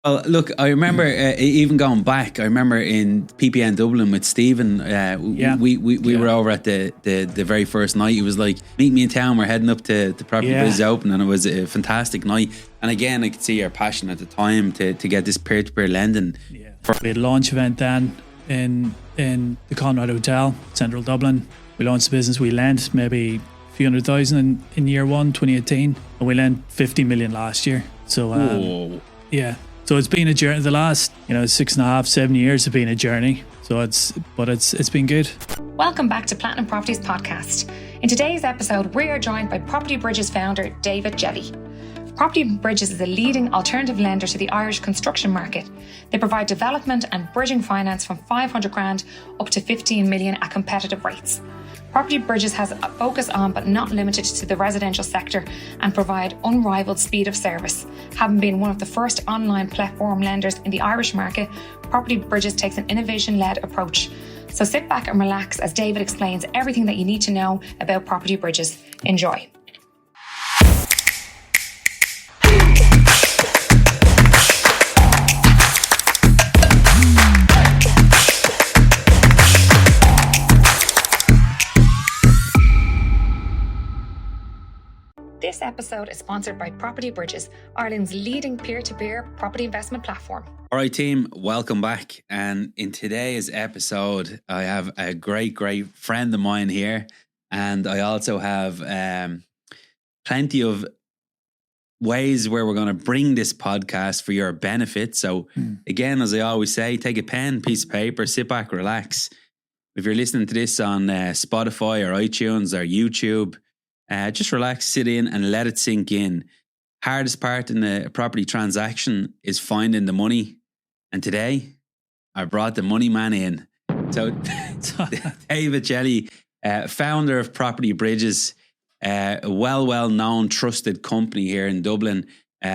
Well, look, I remember even going back. I remember in PPN Dublin with Stephen. We were over at the very first night. It was like, meet me in town. We're heading up to the Property Bridges Open, and it was a fantastic night. And again, I could see your passion at the time to get this peer-to-peer lending. Yeah, we had a launch event then in the Conrad Hotel, Central Dublin. We launched the business. We lent maybe a few $100,000 in year one, 2018, and we lent 50 million last year. So yeah. So it's been a journey. The last, 6.5, 7 years have been a journey. So it's been good. Welcome back to Platinum Properties Podcast. In today's episode, we are joined by Property Bridges founder David Jelly. Property Bridges is a leading alternative lender to the Irish construction market. They provide development and bridging finance from 500 grand up to 15 million at competitive rates. Property Bridges has a focus on, but not limited to, the residential sector and provide unrivaled speed of service. Having been one of the first online platform lenders in the Irish market, Property Bridges takes an innovation-led approach. So sit back and relax as David explains everything that you need to know about Property Bridges. Enjoy. This episode is sponsored by Property Bridges, Ireland's leading peer-to-peer property investment platform. All right, team, welcome back. And in today's episode, I have a great friend of mine here. And I also have plenty of ways where we're going to bring this podcast for your benefit. So again, as I always say, take a pen, piece of paper, sit back, relax. If you're listening to this on Spotify or iTunes or YouTube, just relax, sit in and let it sink in. Hardest part in the property transaction is finding the money. And today, I brought the money man in. So, David Jelly, founder of Property Bridges, a well-known, trusted company here in Dublin.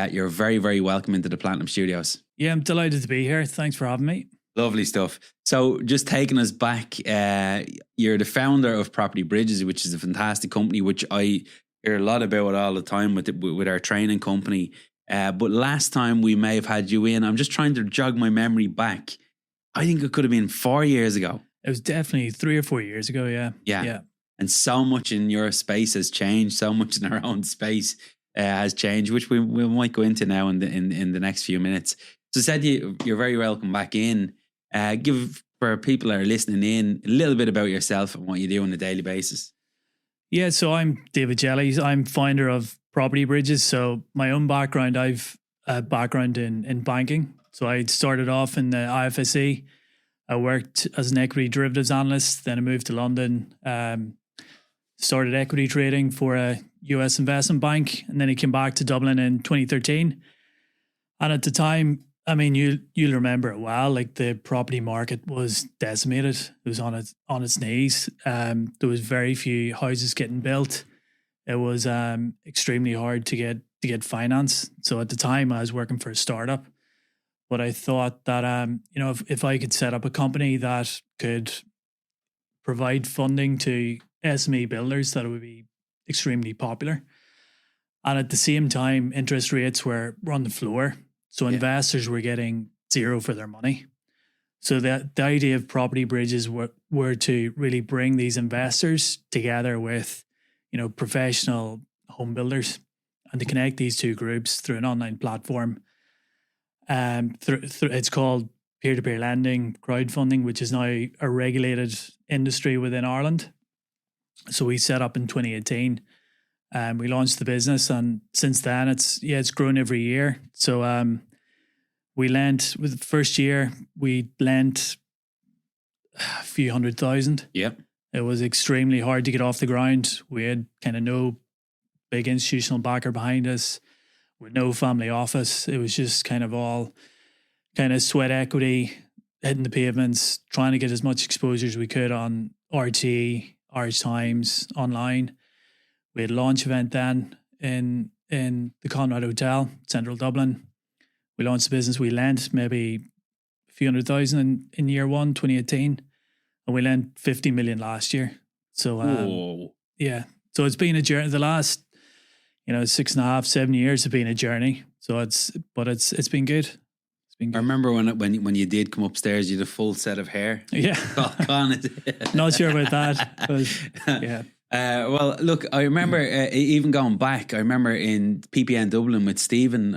You're very, very welcome into the Platinum Studios. Yeah, I'm delighted to be here. Thanks for having me. Lovely stuff. So just taking us back, you're the founder of Property Bridges, which is a fantastic company, which I hear a lot about all the time with our training company. But last time we may have had you in, I'm just trying to jog my memory back. I think it could have been 4 years ago. It was definitely 3 or 4 years ago, yeah. Yeah. And so much in your space has changed. So much in our own space has changed, which we might go into now in the next few minutes. So said you're very welcome back in. Give for people that are listening in a little bit about yourself and what you do on a daily basis. Yeah, so I'm David Jelly. I'm founder of Property Bridges. So my own background, I've a background in banking. So I started off in the IFSC. I worked as an equity derivatives analyst. Then I moved to London, started equity trading for a US investment bank. And then I came back to Dublin in 2013. And at the time, I mean, you'll remember it well. Like, the property market was decimated. It was on its knees. There was very few houses getting built. It was extremely hard to get finance. So at the time, I was working for a startup, but I thought that if I could set up a company that could provide funding to SME builders, that it would be extremely popular. And at the same time, interest rates were on the floor. So investors were getting zero for their money. So the idea of Property Bridges were to really bring these investors together with, professional home builders, and to connect these two groups through an online platform. It's called peer-to-peer lending, crowdfunding, which is now a regulated industry within Ireland. So we set up in 2018. We launched the business, and since then it's grown every year. So we lent, with the first year, we lent a few $100,000. Yep. It was extremely hard to get off the ground. We had kind of no big institutional backer behind us, with no family office. It was just kind of all kind of sweat equity, hitting the pavements, trying to get as much exposure as we could on RT, Irish Times, online. We had a launch event then in the Conrad Hotel, Central Dublin. We launched the business. We lent maybe a few $100,000 in year one, 2018, and we lent 50 million last year. So yeah, so it's been a journey. The last 6.5, 7 years have been a journey. So it's been good. It's been I good. remember when you did come upstairs, you had a full set of hair. Yeah. Talk on it. Not sure about that. But yeah. Well, look, I remember even going back. I remember in PPN Dublin with Stephen.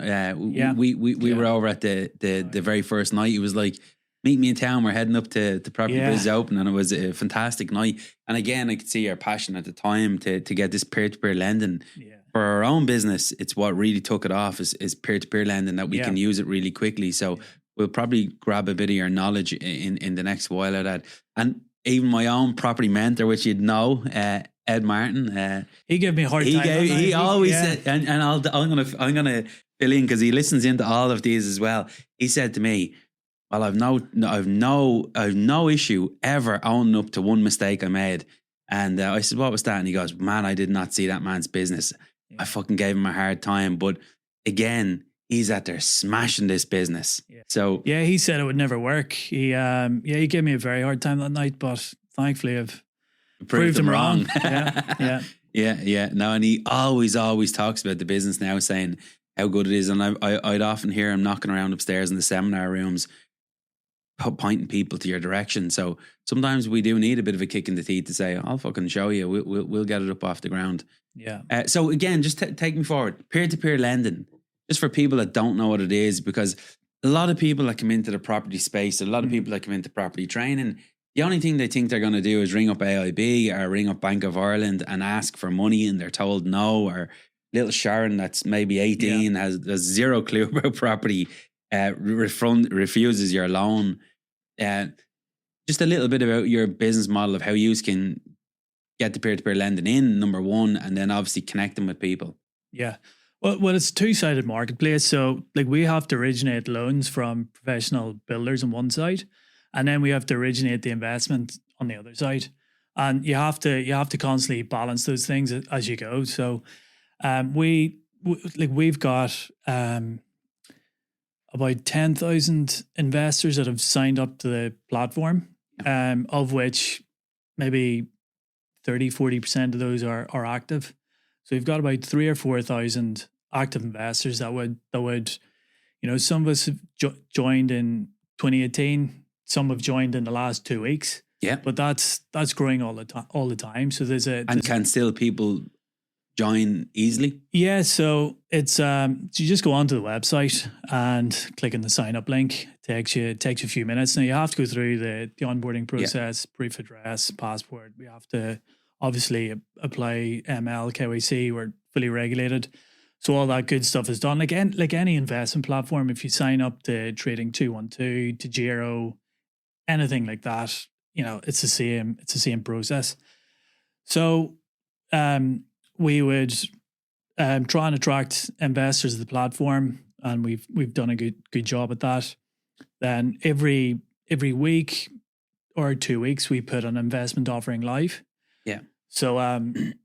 We were over at the very first night. It was like, meet me in town. We're heading up to Property Bridges Open, and it was a fantastic night. And again, I could see our passion at the time to get this peer-to-peer lending. Yeah. For our own business, it's what really took it off is peer-to-peer lending, that we can use it really quickly. So we'll probably grab a bit of your knowledge in the next while of that. And even my own property mentor, which you'd know, Ed Martin. He gave me a hard time. He always said, and I'm gonna fill in because he listens into all of these as well. He said to me, "Well, I've no issue ever owning up to one mistake I made." And I said, "What was that?" And he goes, "Man, I did not see that man's business. I fucking gave him a hard time, but again, he's out there smashing this business." Yeah. So yeah, he said it would never work. He gave me a very hard time that night, but thankfully I've proved him wrong. Yeah. No, and he always talks about the business now, saying how good it is. And I'd often hear him knocking around upstairs in the seminar rooms, pointing people to your direction. So sometimes we do need a bit of a kick in the teeth to say, "I'll fucking show you. We'll get it up off the ground." Yeah. So again, just take me forward. Peer-to-peer lending, just for people that don't know what it is, because a lot of people that come into the property space, a lot of people that come into property training, the only thing they think they're going to do is ring up AIB or ring up Bank of Ireland and ask for money, and they're told no. Or little Sharon that's maybe 18 has zero clue about property, refuses your loan. Just a little bit about your business model of how you can get the peer-to-peer lending in, number one, and then obviously connecting with people. Yeah. Well, it's a two-sided marketplace. So like we have to originate loans from professional builders on one side, and then we have to originate the investment on the other side. And you have to constantly balance those things as you go. So we've got about 10,000 investors that have signed up to the platform, of which maybe 30-40% of those are active. So we've got about 3,000 or 4,000 active investors that would some of us have joined in 2018, some have joined in the last 2 weeks. Yeah, but that's growing all the time. So can still people join easily? Yeah, so it's you just go onto the website and click on the sign up link. Takes you a few minutes. Now you have to go through the onboarding process, proof of address, passport. We have to obviously apply ML, KYC. We're fully regulated, so all that good stuff is done. Like any investment platform, if you sign up to Trading 212, to Giro, anything like that, it's the same process. So we would try and attract investors to the platform, and we've done a good job at that. Then every week or 2 weeks, we put an investment offering live. Yeah. So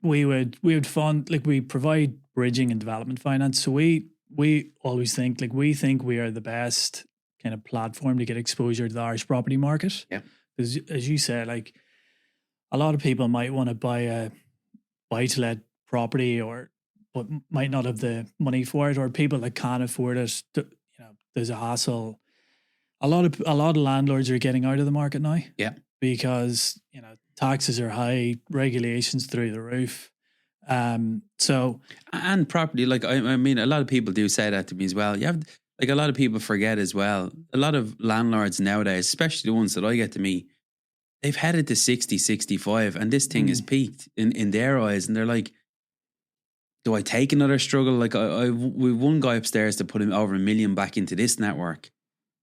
we would fund, like, we provide bridging and development finance. So we always think, like, we think we are the best kind of platform to get exposure to the Irish property market. Yeah. Because as you said, like, a lot of people might want to buy a buy-to-let property, but might not have the money for it, or people that can't afford it. There's a hassle. A lot of landlords are getting out of the market now. Yeah, because taxes are high, regulations through the roof. So and property, like I mean, a lot of people do say that to me as well. You have, like, a lot of people forget as well. A lot of landlords nowadays, especially the ones that I get to meet, they've headed to 60, 65, and this thing is peaked in their eyes, and they're like, do I take another struggle? Like, we've one guy upstairs to put him over $1 million back into this network,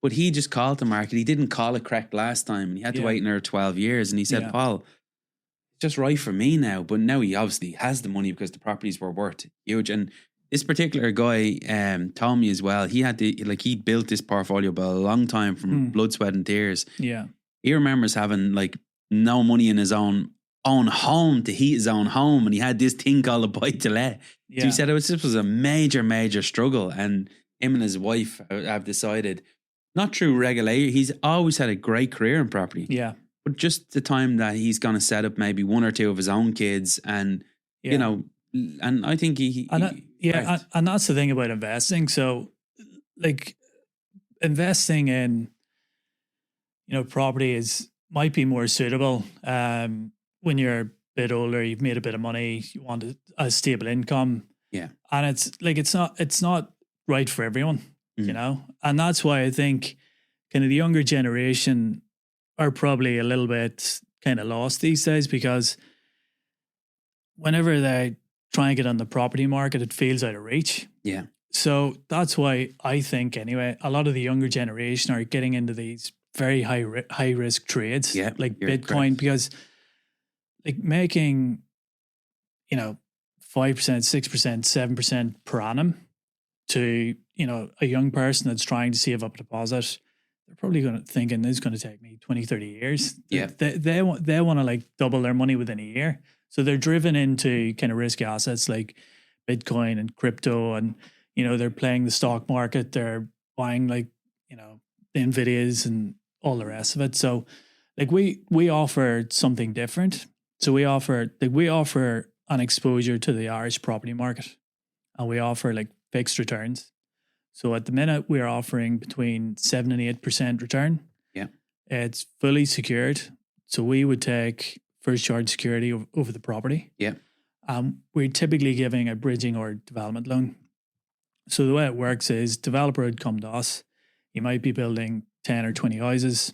but he just called the market. He didn't call it correct last time, and he had to wait another 12 years. And he said, Paul, it's just right for me now. But now he obviously has the money because the properties were worth huge. And this particular guy told me as well, he built this portfolio by a long time from blood, sweat and tears. Yeah. He remembers having like no money in his own home to heat his own home, and he had this thing called a buy-to-let. So he said this was a major struggle, and him and his wife have decided, not through regulation, he's always had a great career in property. Yeah. But just the time that he's going to set up maybe one or two of his own kids, and and I think and that's the thing about investing. So, like, investing in, property might be more suitable when you're a bit older, you've made a bit of money, you want a stable income. Yeah. And it's not right for everyone, and that's why I think kind of the younger generation are probably a little bit kind of lost these days, because whenever they try and get on the property market, it feels out of reach. Yeah. So that's why I think, anyway, a lot of the younger generation are getting into these very high risk trades, like Bitcoin, correct. Because like making, 5%, 6%, 7% per annum to, a young person that's trying to save up a deposit, they're probably thinking this is going to take me 20, 30 years. Yeah. They want to like double their money within a year. So they're driven into kind of risky assets like Bitcoin and crypto, and, they're playing the stock market. They're buying like, the Nvidias and all the rest of it. So like we offer something different. So we offer an exposure to the Irish property market, and we offer like fixed returns. So at the minute we're offering between 7 and 8% return. Yeah. It's fully secured. So we would take first charge security over the property. Yeah. We're typically giving a bridging or development loan. So the way it works is developer would come to us. You might be building 10 or 20 houses.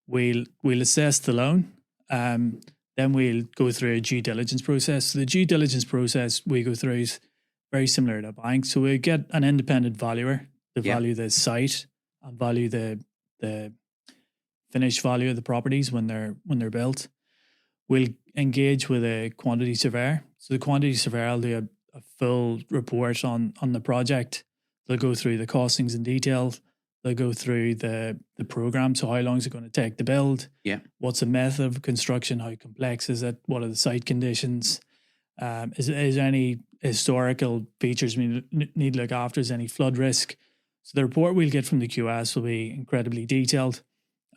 We'll assess the loan. Then we'll go through a due diligence process. So the due diligence process we go through is very similar to a bank. So we get an independent valuer to value the site and value the finished value of the properties when they're built. We'll engage with a quantity surveyor. So the quantity surveyor will do a full report on the project. They'll go through the costings in detail. They'll go through the program. So how long is it going to take to build? Yeah. What's the method of construction? How complex is it? What are the site conditions? Is there any historical features we need to look after? Is there any flood risk? So the report we'll get from the QS will be incredibly detailed.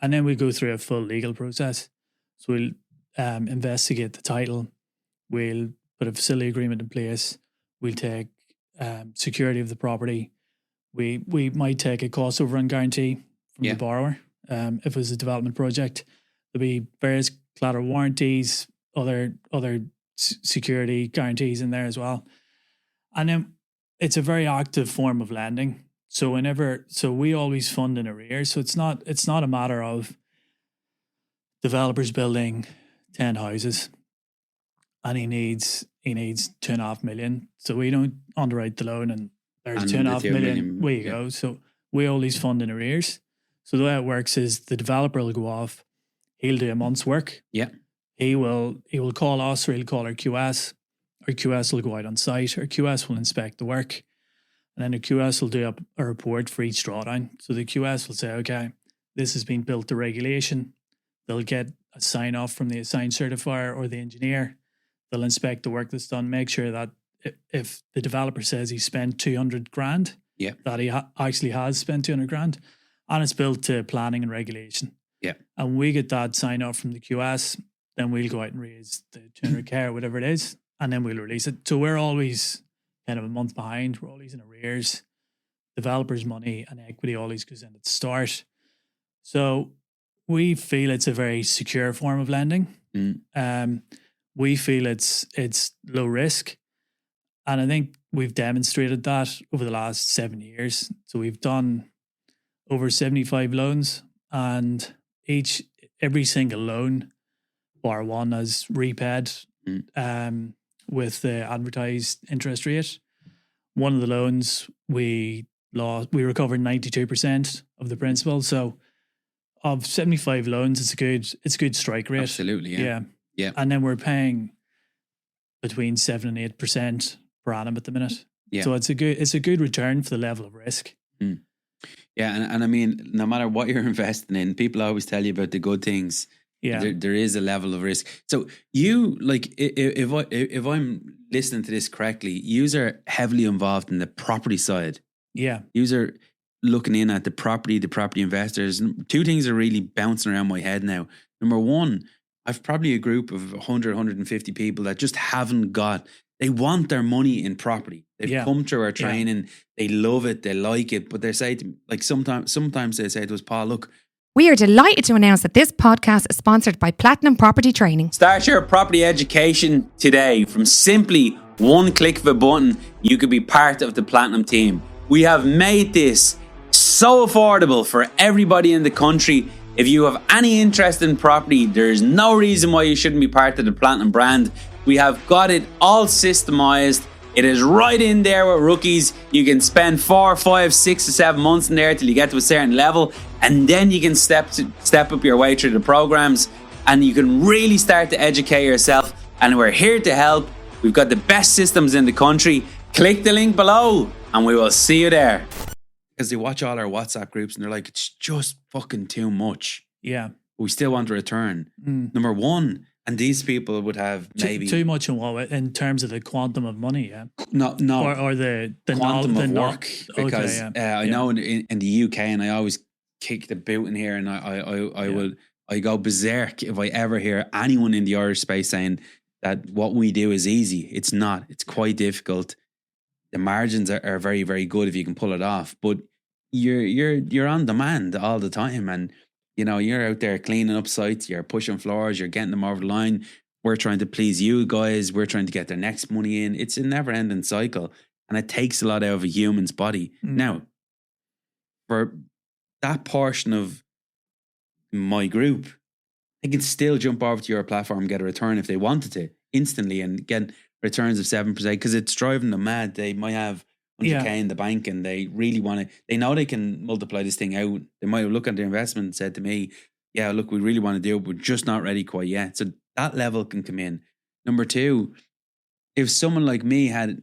And then we'll go through a full legal process. So we'll investigate the title. We'll put a facility agreement in place. We'll take security of the property. We might take a cost overrun guarantee from the borrower. If it was a development project, there'll be various collateral warranties, other security guarantees in there as well. And then it's a very active form of lending. So we always fund in arrears. So it's not a matter of developers building 10 houses and he needs 2.5 million. So we don't underwrite the loan and there's 2.5 million. Where you go. So we always fund in arrears. So the way it works is the developer will go off. He'll do a month's work. Yeah. He will call us, or he'll call our QS. Our QS will go out on site. Our QS will inspect the work. And then the QS will do a report for each drawdown. So the QS will say, okay, this has been built to regulation. They'll get a sign off from the assigned certifier or the engineer. They'll inspect the work that's done, make sure that if the developer says he spent 200 grand, that he actually has spent 200 grand, and it's built to planning and regulation. Yeah. And we get that sign off from the QS, then we'll go out and raise the 200K or whatever it is, and then we'll release it. So we're always kind of a month behind. We're always in arrears. Developers' money and equity always goes in at the start. So we feel it's a very secure form of lending. We feel it's low risk. And I think we've demonstrated that over the last 7 years. So we've done over 75 loans, and every single loan, bar one, has repaid with the advertised interest rate. One of the loans we recovered 92% of the principal. So of 75 loans, it's a good strike rate. Absolutely, yeah. And then we're paying between 7 and 8% per annum at the minute. Yeah. So it's a good return for the level of risk. Yeah, and I mean, no matter what you're investing in, people always tell you about the good things. Yeah, there is a level of risk. So you, like, if I'm listening to this correctly, you are heavily involved in the property side. Yeah, you are looking in at the property investors. Two things are really bouncing around my head now. Number one, I've probably a group of 100, 150 people that just haven't got they want their money in property. They've Yeah. come through our training. They love it. They like it. But they say, like sometimes they say to us, Paul, look, We are delighted to announce that this podcast is sponsored by Platinum Property Training. start your property education today. From simply one click of a button, you could be part of the Platinum team. We have made this so affordable for everybody in the country. If you have any interest in property, there's no reason why you shouldn't be part of the Platinum brand. We have got it all systemized. It is right in there with rookies. You can spend 4, 5, 6 or 7 months in there till you get to a certain level, and then you can step up your way through the programs, and you can really start to educate yourself. And we're here to help. We've got the best systems in the country. Click the link below, and we will see you there. Because they watch all our WhatsApp groups, and they're like, it's just fucking too much. Yeah. We still want a return. Number one. And these people would have maybe too much in what way? In terms of the quantum of money, yeah. no Or the quantum of work, okay, because I know in the UK, and I always kick the boot in here, and I go berserk if I ever hear anyone in the Irish space saying that what we do is easy. It's not. It's quite difficult. The margins are very, very good if you can pull it off, but you're on demand all the time, and you know, you're out there cleaning up sites, you're pushing floors, you're getting them over the line. We're trying to please you guys. We're trying to get their next money in. It's a never ending cycle, and it takes a lot out of a human's body. Now, for that portion of my group, they can still jump over to your platform and get a return if they wanted to instantly and get returns of 7% because it's driving them mad. They might have 100k in the bank, and they really want to, they know they can multiply this thing out. They might have looked at their investment and said to me, yeah, look, we really want to do it. We're just not ready quite yet. So that level can come in. Number two, if someone like me had,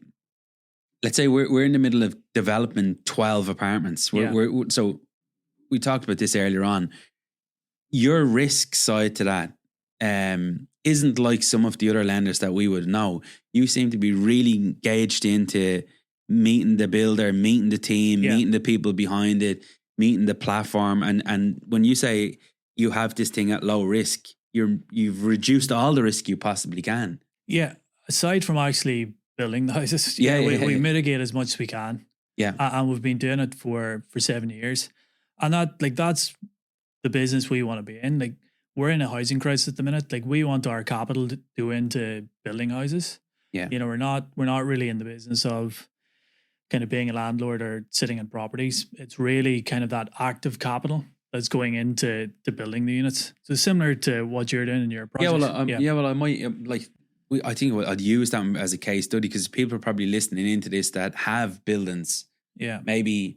let's say we're in the middle of developing 12 apartments. So we talked about this earlier on. Your risk side to that isn't like some of the other lenders that we would know. You seem to be really engaged into meeting the builder, meeting the team, meeting the people behind it, meeting the platform. And when you say you have this thing at low risk, you've reduced all the risk you possibly can. Yeah. Aside from actually building the houses, we mitigate as much as we can. Yeah. And we've been doing it for 7 years. And that's the business we want to be in. Like, we're in a housing crisis at the minute. Like, we want our capital to go into building houses. Yeah. You know, we're not really in the business of kind of being a landlord or sitting in properties. It's really kind of that active capital that's going into building the units. So similar to what you're doing in your project. I might I think I'd use that as a case study because people are probably listening into this that have buildings. Yeah. Maybe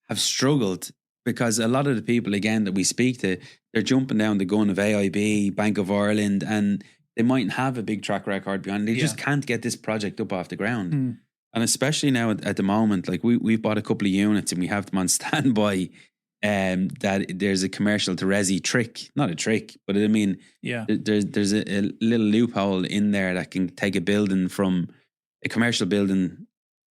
have struggled because a lot of the people again that we speak to, they're jumping down the gun of AIB, Bank of Ireland, and they mightn't have a big track record behind. They just can't get this project up off the ground. And especially now at the moment, like we've bought a couple of units and we have them on standby. That there's a commercial to resi trick, not a trick, but I mean, there's a little loophole in there that can take a building from a commercial building,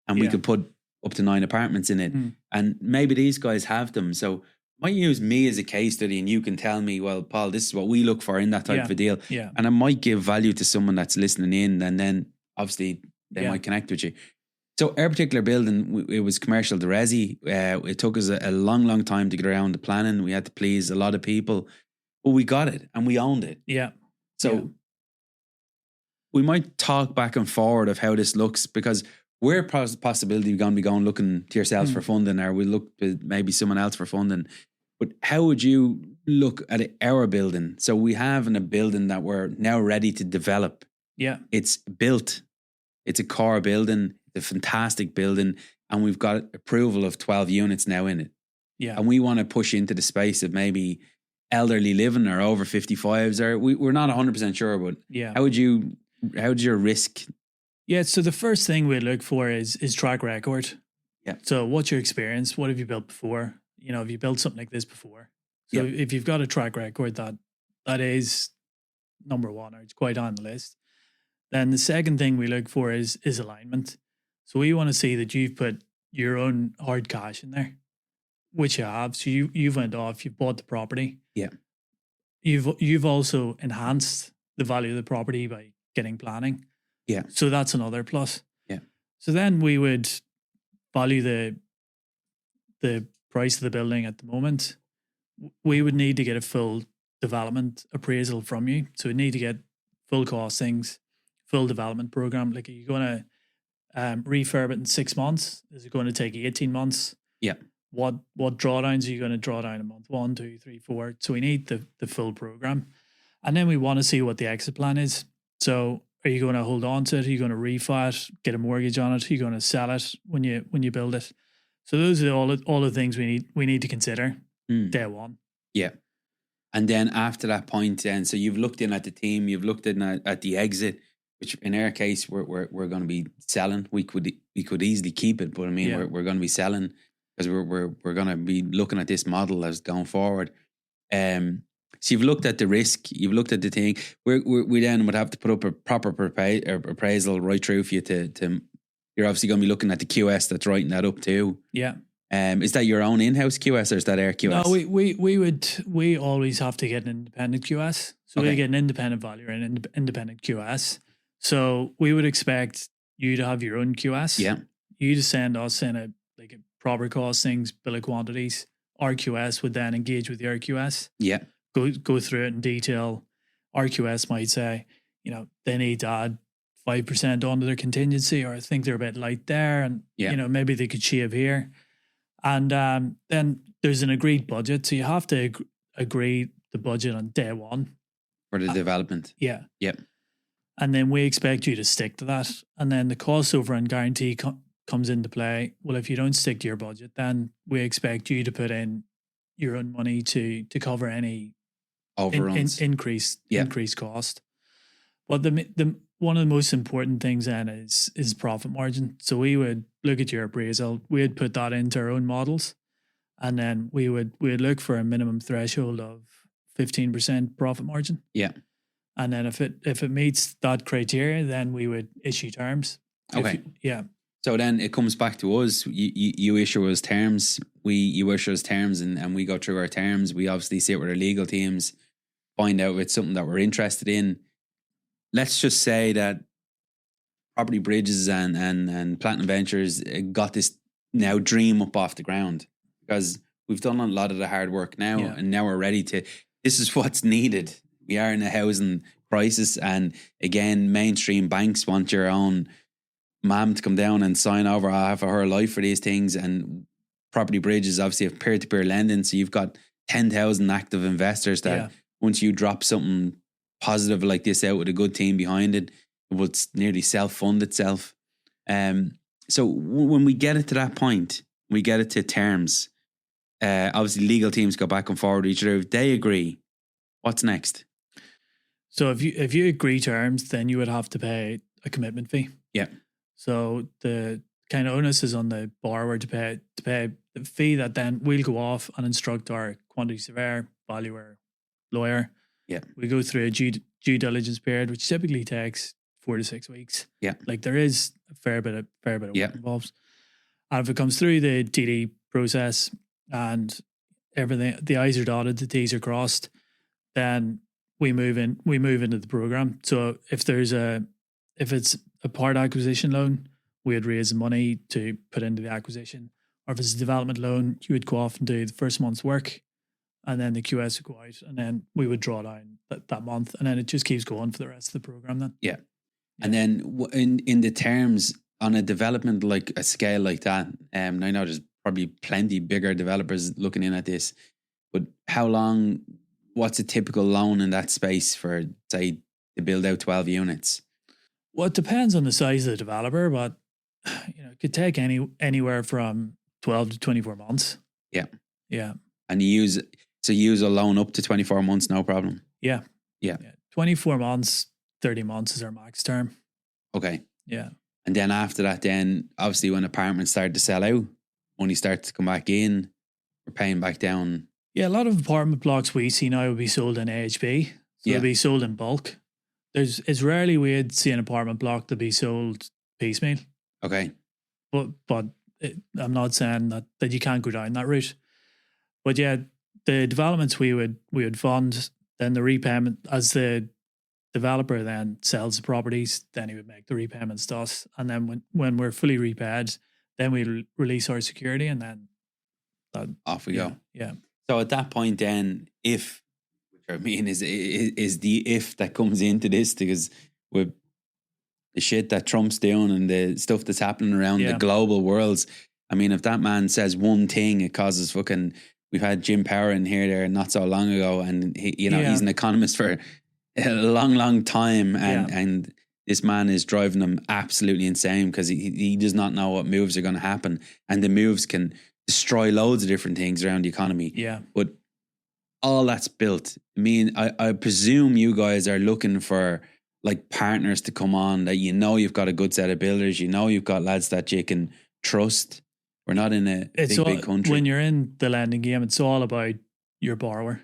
and we could put up to 9 apartments in it. And maybe these guys have them, so might use me as a case study, and you can tell me, well, Paul, this is what we look for in that type of a deal, and I might give value to someone that's listening in, and then obviously they might connect with you. So our particular building, it was commercial to resi. It took us a long time to get around the planning. We had to please a lot of people, but we got it and we owned it. Yeah. So we might talk back and forward of how this looks because we're possibility going to be going looking to yourselves for funding, or we look to maybe someone else for funding. But how would you look at our building? So we have a building that we're now ready to develop. Yeah. It's built. It's a core building. The fantastic building, and we've got approval of 12 units now in it. Yeah. And we want to push into the space of maybe elderly living or over 55s, or we're not 100% sure, but how would your risk? Yeah. So the first thing we look for is track record. Yeah. So what's your experience? What have you built before? You know, have you built something like this before? So if you've got a track record, that is number one, or it's quite on the list. Then the second thing we look for is alignment. So we want to see that you've put your own hard cash in there, which you have. So you've went off, you've bought the property. Yeah. You've also enhanced the value of the property by getting planning. Yeah. So that's another plus. Yeah. So then we would value the price of the building at the moment. We would need to get a full development appraisal from you. So we need to get full costings, full development program. Like, are you going to refurb it in 6 months? Is it going to take 18 months? Yeah. What drawdowns are you going to draw down in month 1, 2, 3, 4? So we need the full program. And then we want to see what the exit plan is. So are you going to hold on to it? Are you going to refi it, get a mortgage on it? Are you going to sell it when you build it? So those are all the things we need to consider day one. Yeah. And then after that point, then so you've looked in at the team, you've looked in at the exit, which in our case we're going to be selling. We could easily keep it, but I mean we're going to be selling because we're going to be looking at this model as going forward. So you've looked at the risk, you've looked at the thing. We then would have to put up a proper appraisal right through for you to. You're obviously going to be looking at the QS that's writing that up too. Yeah. Is that your own in-house QS or is that our QS? No, we always have to get an independent QS. So we get an independent valuer and an independent QS. So we would expect you to have your own QS. Yeah. You to send us in a proper costings, bill of quantities. Our QS would then engage with your QS. Yeah. Go through it in detail. Our QS might say, they need to add 5% onto their contingency, or I think they're a bit light there, and maybe they could shave here. And then there's an agreed budget, so you have to agree the budget on day one for the development. Yeah. Yep. And then we expect you to stick to that, and then the cost overrun guarantee comes into play. Well, if you don't stick to your budget, then we expect you to put in your own money to cover any overruns, increased cost. But the one of the most important things then is profit margin. So we would look at your appraisal, we'd put that into our own models, and then we'd look for a minimum threshold of 15% profit margin. Yeah. And then if it meets that criteria, then we would issue terms. Okay. Yeah. So then it comes back to us. You issue us terms. You issue us terms, and we go through our terms. We obviously sit with our legal teams, find out if it's something that we're interested in. Let's just say that Property Bridges and Platinum Ventures got this now dream up off the ground, because we've done a lot of the hard work now, and now we're ready to. This is what's needed. We are in a housing crisis, and again, mainstream banks want your own mom to come down and sign over half of her life for these things. And Property Bridges obviously have peer-to-peer lending, so you've got 10,000 active investors that once you drop something positive like this out with a good team behind it, it will nearly self-fund itself. So when we get it to that point, we get it to terms. Obviously, legal teams go back and forward with each other. If they agree, what's next? So if you agree terms, then you would have to pay a commitment fee. Yeah. So the kind of onus is on the borrower to pay the fee that then we'll go off and instruct our quantity surveyor, valuer, lawyer. Yeah. We go through a due diligence period, which typically takes 4 to 6 weeks. Yeah. Like there is a fair bit of work involved. And if it comes through the DD process and everything, the I's are dotted, the T's are crossed, then we move into the program. So if it's a part acquisition loan, we would raise the money to put into the acquisition. Or if it's a development loan, you would go off and do the first month's work, and then the QS would go out, and then we would draw down that month, and then it just keeps going for the rest of the program then. Yeah. And then in the terms on a development like a scale like that, I know there's probably plenty bigger developers looking in at this, but how long, what's a typical loan in that space for, say, to build out 12 units? Well, it depends on the size of the developer, but it could take anywhere from 12 to 24 months. Yeah. Yeah. And you use a loan up to 24 months, no problem. Yeah. Yeah. 24 months, 30 months is our max term. Okay. Yeah. And then after that, then obviously when apartments start to sell out, money starts to come back in, we're paying back down. Yeah, a lot of apartment blocks we see now will be sold in AHB. So they'll be sold in bulk. It's rarely we'd see an apartment block to be sold piecemeal. Okay. But I'm not saying that you can't go down that route. But yeah, the developments we would fund, then the repayment as the developer then sells the properties, then he would make the repayments to us. And then when we're fully repaid, then we release our security, and then off we go. Yeah. So at that point then, which I mean is the if that comes into this, because with the shit that Trump's doing and the stuff that's happening around the global worlds, I mean, if that man says one thing, it causes fucking. We've had Jim Power in here there not so long ago, and he's an economist for a long time, and this man is driving them absolutely insane because he does not know what moves are going to happen, and the moves can destroy loads of different things around the economy. Yeah, but all that's built. I mean, I presume you guys are looking for like partners to come on that you've got a good set of builders, you've got lads that you can trust. We're not in a big country. When you're in the lending game, it's all about your borrower.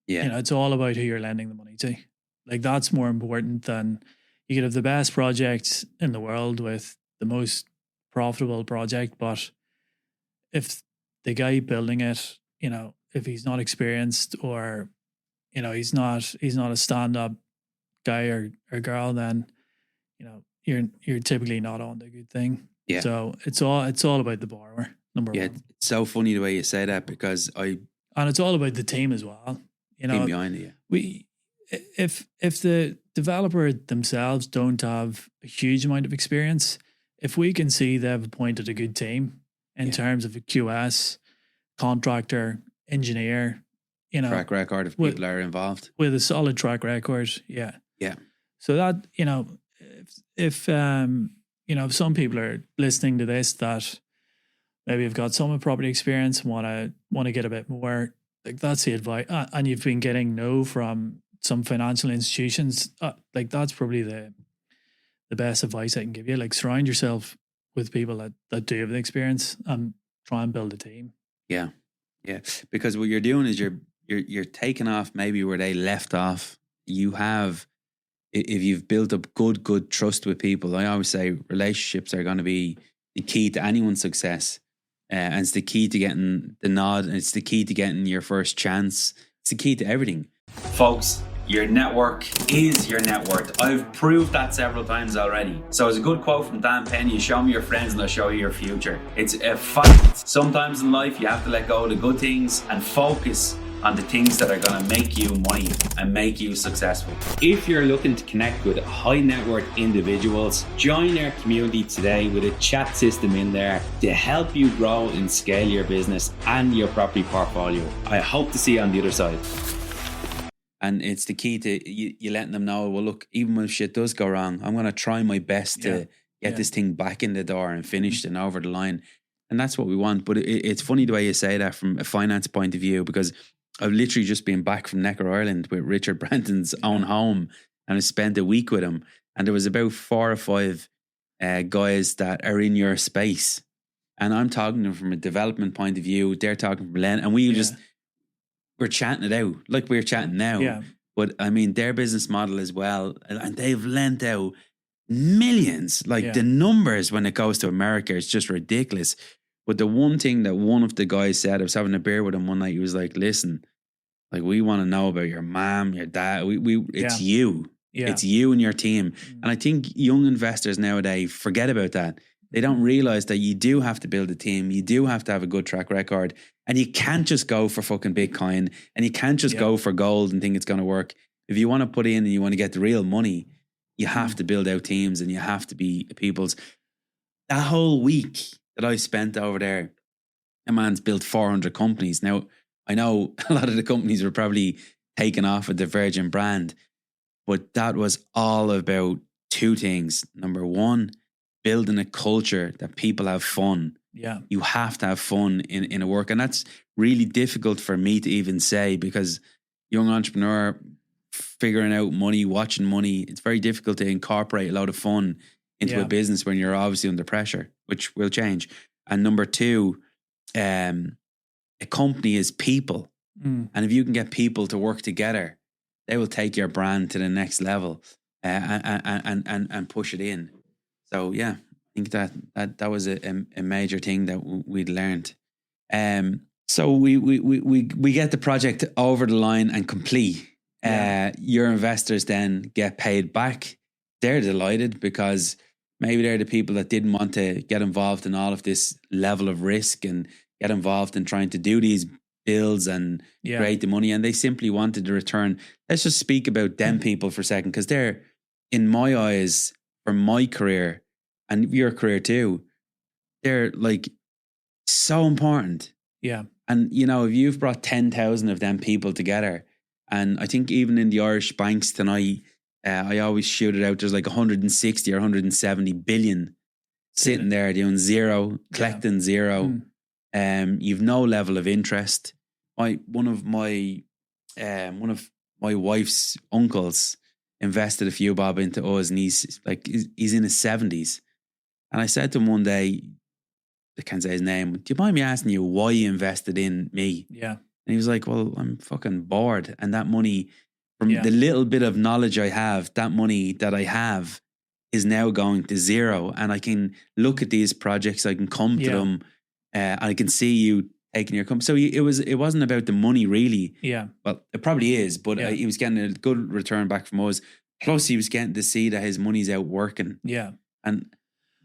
Yeah. It's all about who you're lending the money to. Like, that's more important than you could have the best projects in the world with the most profitable project. But if the guy building it, if he's not experienced or, he's not a stand-up guy or girl, then, you're typically not on the good thing. Yeah. So it's all about the borrower, number one. Yeah, it's so funny the way you say that, because and it's all about the team as well. Team behind it. Yeah. If the developer themselves don't have a huge amount of experience, if we can see they've appointed a good team in terms of a QS, contractor, engineer, track record of people are involved with a solid track record. Yeah. Yeah. So that, if some people are listening to this that maybe have got some property experience, want to get a bit more, like, that's the advice. And you've been getting no from some financial institutions. Like, that's probably the best advice I can give you. Like, surround yourself with people that do have the experience and try and build a team. Yeah, yeah. Because what you're doing is you're taking off maybe where they left off. If you've built up good trust with people, I always say relationships are going to be the key to anyone's success. And it's the key to getting the nod, and it's the key to getting your first chance. It's the key to everything. Folks, your network is your net worth. I've proved that several times already. So it's a good quote from Dan Penny: show me your friends and I'll show you your future. It's a fact. Sometimes in life you have to let go of the good things and focus on the things that are going to make you money and make you successful. If you're looking to connect with high net worth individuals, join our community today with a chat system in there to help you grow and scale your business and your property portfolio. I hope to see you on the other side. And it's the key to you letting them know, well, look, even when shit does go wrong, I'm going to try my best to get this thing back in the door and finished and over the line. And that's what we want. But it's funny the way you say that from a finance point of view, because I've literally just been back from Necker, Ireland with Richard Branton's own home, and I spent a week with him. And there was about 4 or 5 guys that are in your space. And I'm talking to them from a development point of view. They're talking from Len. And we're chatting it out like we're chatting now. Yeah. But I mean, their business model as well. And they've lent out millions. Like the numbers when it goes to America, it's just ridiculous. But the one thing that one of the guys said, I was having a beer with him one night, he was like, listen, like, we want to know about your mom, your dad. It's you. Yeah. It's you and your team. Mm. And I think young investors nowadays forget about that. They don't realize that you do have to build a team. You do have to have a good track record. And you can't just go for fucking Bitcoin. And you can't just go for gold and think it's going to work. If you want to put in and you want to get the real money, you have to build out teams and you have to be people's. That whole week that I spent over there, a man's built 400 companies. Now, I know a lot of the companies were probably taken off of the Virgin brand, but that was all about 2 things. Number 1, building a culture that people have fun. Yeah. You have to have fun in a work. And that's really difficult for me to even say, because young entrepreneur, figuring out money, watching money, it's very difficult to incorporate a lot of fun into a business when you're obviously under pressure, which will change. And number 2, a company is people. Mm. And if you can get people to work together, they will take your brand to the next level and push it in. So yeah, I think that was a major thing that we'd learned. So we get the project over the line and complete. Your investors then get paid back. They're delighted because maybe they're the people that didn't want to get involved in all of this level of risk and get involved in trying to do these builds and create the money, and they simply wanted the return. Let's just speak about them people for a second, because they're, in my eyes, for my career and your career too, they're like so important. Yeah. And you know, if you've brought 10,000 of them people together, and I think even in the Irish banks tonight, I always shoot it out, there's like 160 or 170 billion sitting there doing zero, collecting zero. You've no level of interest. One of my wife's uncles invested a few bob into us, and he's in his 70s. And I said to him one day, I can't say his name, do you mind me asking you why you invested in me? Yeah. And he was like, well, I'm fucking bored. And that money, from the little bit of knowledge I have, that money that I have is now going to zero. And I can look at these projects, I can come to them, I can see you taking your company. So it wasn't about the money really. Yeah. Well, it probably is, but he was getting a good return back from us. Plus he was getting to see that his money's out working. Yeah. And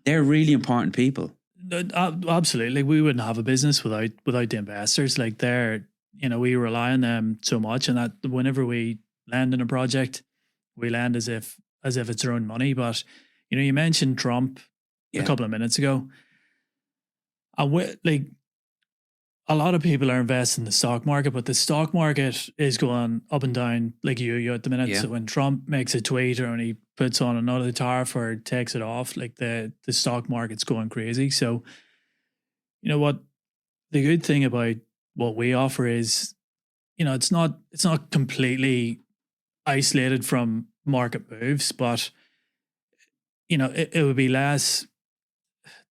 they're really important people. Absolutely. We wouldn't have a business without the investors. Like we rely on them so much, and that whenever we land in a project, we land as if it's our own money. But you mentioned Trump a couple of minutes ago. And a lot of people are investing in the stock market, but the stock market is going up and down like you at the minute. Yeah. So when Trump makes a tweet or when he puts on another tariff or takes it off, like the stock market's going crazy. So, you know what? The good thing about what we offer is, it's not completely isolated from market moves, but it would be less,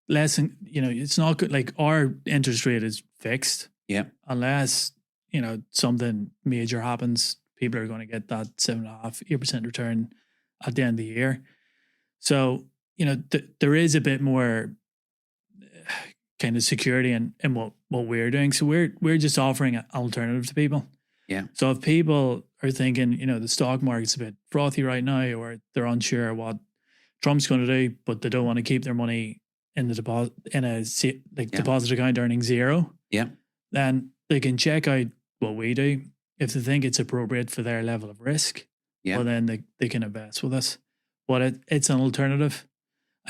it's not good. Like our interest rate is fixed. Yeah. Unless, something major happens, people are going to get that 7.5% return at the end of the year. So, there is a bit more kind of security in what we're doing. So we're just offering an alternative to people. Yeah. So if people are thinking, the stock market's a bit frothy right now, or they're unsure what Trump's going to do, but they don't want to keep their money in the deposit deposit account earning zero. Yeah. Then they can check out what we do. If they think it's appropriate for their level of risk, well then they can invest with us. But it's an alternative.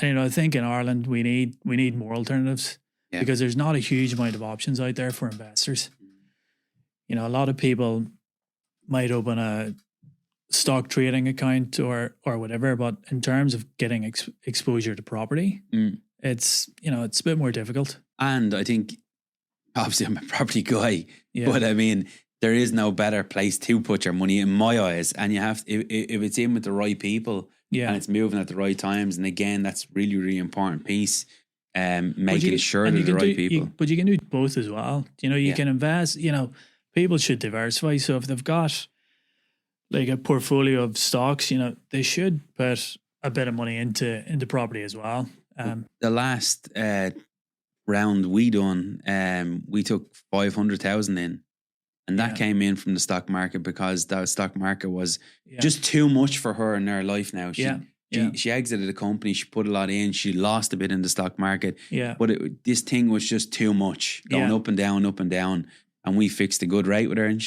And I think in Ireland we need more alternatives because there's not a huge amount of options out there for investors. A lot of people might open a stock trading account or whatever, but in terms of getting exposure to property, it's a bit more difficult. And I think, obviously I'm a property guy, but I mean, there is no better place to put your money in my eyes. And you have to, if it's in with the right people and it's moving at the right times. And again, that's really, really important piece. Making sure they're the right people. But you can do both as well. You can invest, people should diversify. So if they've got like a portfolio of stocks, they should put a bit of money into property as well. The last round we done, we took 500,000 in, and that came in from the stock market because the stock market was just too much for her in her life now. She exited the company, she put a lot in, she lost a bit in the stock market, but this thing was just too much, going up and down, and we fixed a good rate with her, and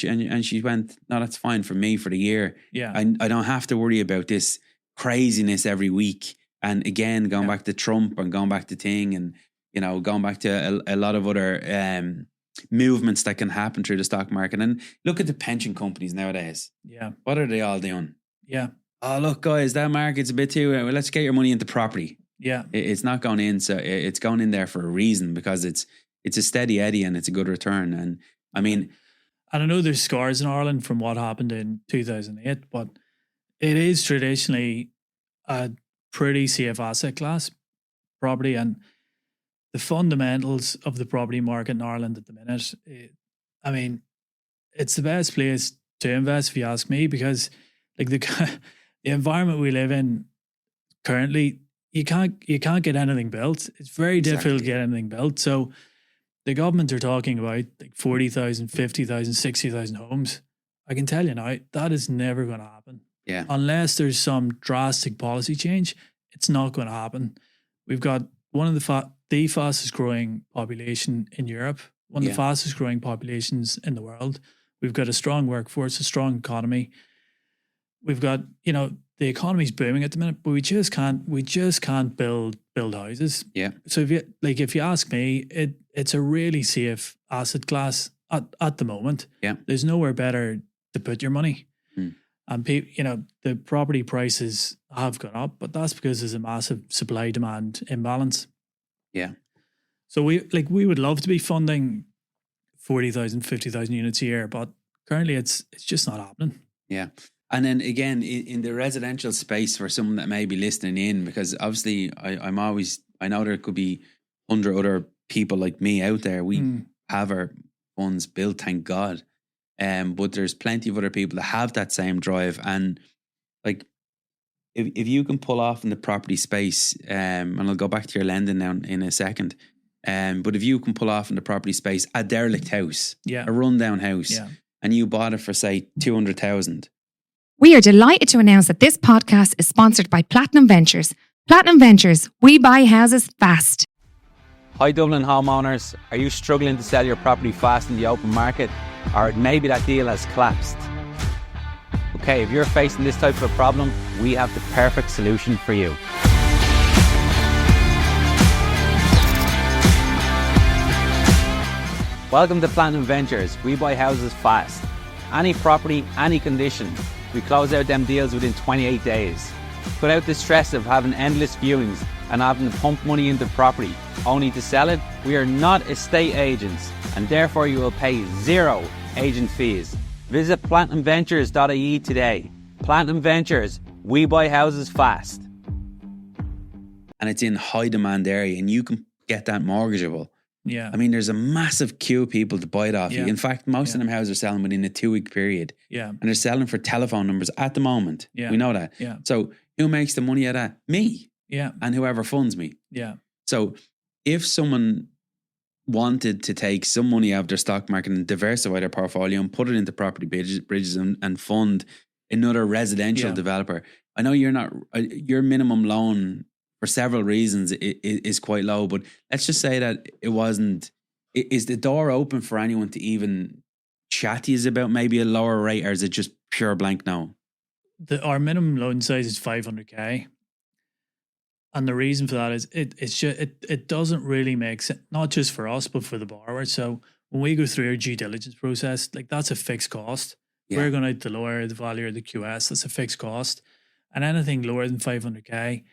she went, no, that's fine for me for the year. I don't have to worry about this craziness every week. And again, going back to Trump and going back to Ting and, going back to a lot of other movements that can happen through the stock market. And look at the pension companies nowadays. Yeah. What are they all doing? Yeah. Oh, look, guys, that market's a bit too, let's get your money into property. Yeah. It's not going in. So it's going in there for a reason, because it's a steady eddy and it's a good return. And I mean, and I know there's scars in Ireland from what happened in 2008, but it is traditionally a pretty safe asset class, property, and the fundamentals of the property market in Ireland at the minute. It's the best place to invest, if you ask me, because like the environment we live in currently, you can't get anything built. It's very difficult to get anything built. So the government are talking about like 40,000, 50,000, 60,000 homes I can tell you now, that is never going to happen. Yeah. Unless there's some drastic policy change, it's not going to happen. We've got one of the fastest growing population in Europe, one of the fastest growing populations in the world. We've got a strong workforce, a strong economy. We've got, the economy's booming at the minute, but we just can't build houses. Yeah. So if you ask me, it's a really safe asset class at the moment. Yeah. There's nowhere better to put your money. Mm. And the property prices have gone up, but that's because there's a massive supply demand imbalance. Yeah. So we would love to be funding 40,000, 50,000 units a year, but currently it's just not happening. Yeah. And then again, in the residential space, for someone that may be listening in, because obviously I know there could be 100 other people like me out there. We have our funds built, thank God. But there's plenty of other people that have that same drive. And like, if you can pull off in the property space, and I'll go back to your lending now in a second. But if you can pull off in the property space, a derelict house, a rundown house, and you bought it for say 200,000. We are delighted to announce that this podcast is sponsored by Platinum Ventures. Platinum Ventures, we buy houses fast. Hi Dublin homeowners, are you struggling to sell your property fast in the open market? Or maybe that deal has collapsed? Okay, if you're facing this type of a problem, we have the perfect solution for you. Welcome to Platinum Ventures. We buy houses fast. Any property, any condition. We close out them deals within 28 days. Without the stress of having endless viewings and having to pump money into property only to sell it, we are not estate agents and therefore you will pay zero agent fees. Visit platinumventures.ie today. Platinum Ventures, we buy houses fast. And it's in high demand area and you can get that mortgageable. Yeah. I mean, there's a massive queue of people to buy it off you. In fact, most of them houses are selling within a 2-week period. Yeah. And they're selling for telephone numbers at the moment. Yeah. We know that. Yeah. So who makes the money out of that? Me. Yeah. And whoever funds me. Yeah. So if someone wanted to take some money out of their stock market and diversify their portfolio and put it into property bridges and fund another residential developer, I know your minimum loan for several reasons is quite low, but let's just say that it wasn't. Is the door open for anyone to even chat to you about maybe a lower rate, or is it just pure blank no? Our minimum loan size is 500k, and the reason for that is it doesn't really make sense, not just for us but for the borrower. So when we go through our due diligence process, like that's a fixed cost. We're going to lower the value of the QS. That's a fixed cost, and anything lower than 500k.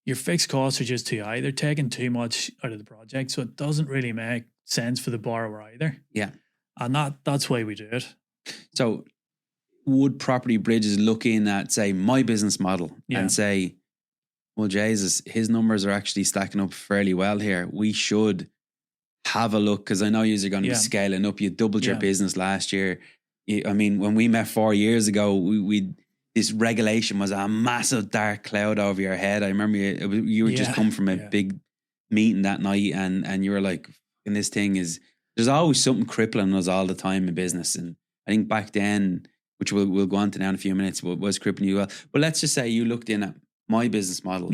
Your fixed costs are just too high. They're taking too much out of the project. So it doesn't really make sense for the borrower either. Yeah. And that's why we do it. So would Property Bridges look in at, say, my business model and say, well, Jesus, his numbers are actually stacking up fairly well here. We should have a look, because I know you're going to be scaling up. You doubled your business last year. I mean, when we met 4 years ago, this regulation was a massive dark cloud over your head. I remember you were just come from a big meeting that night and you were like, and this thing is, there's always something crippling us all the time in business. And I think back then, which we'll go on to now in a few minutes, was crippling you well. But let's just say you looked in at my business model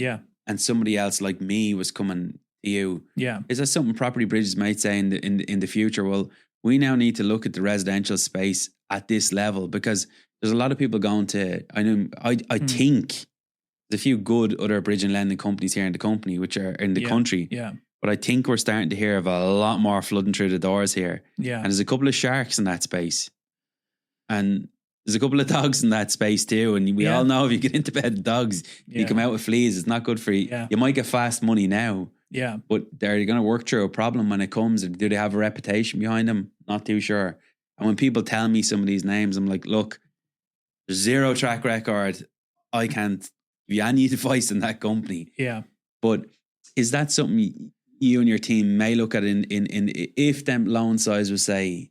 and somebody else like me was coming to you. Yeah. Is that something Property Bridges might say in the future? Well, we now need to look at the residential space at this level, because there's a lot of people going to, I think there's a few good other bridge and lending companies here in the company, which are in the country. Yeah. But I think we're starting to hear of a lot more flooding through the doors here. Yeah. And there's a couple of sharks in that space. And there's a couple of dogs in that space too. And we all know if you get into bed with dogs, you come out with fleas. It's not good for you. Yeah. You might get fast money now. Yeah. But they're going to work through a problem when it comes. Do they have a reputation behind them? Not too sure. And when people tell me some of these names, I'm like, look, there's zero track record. I can't give you any advice in that company. Yeah. But is that something you and your team may look at in if them loan size was, say,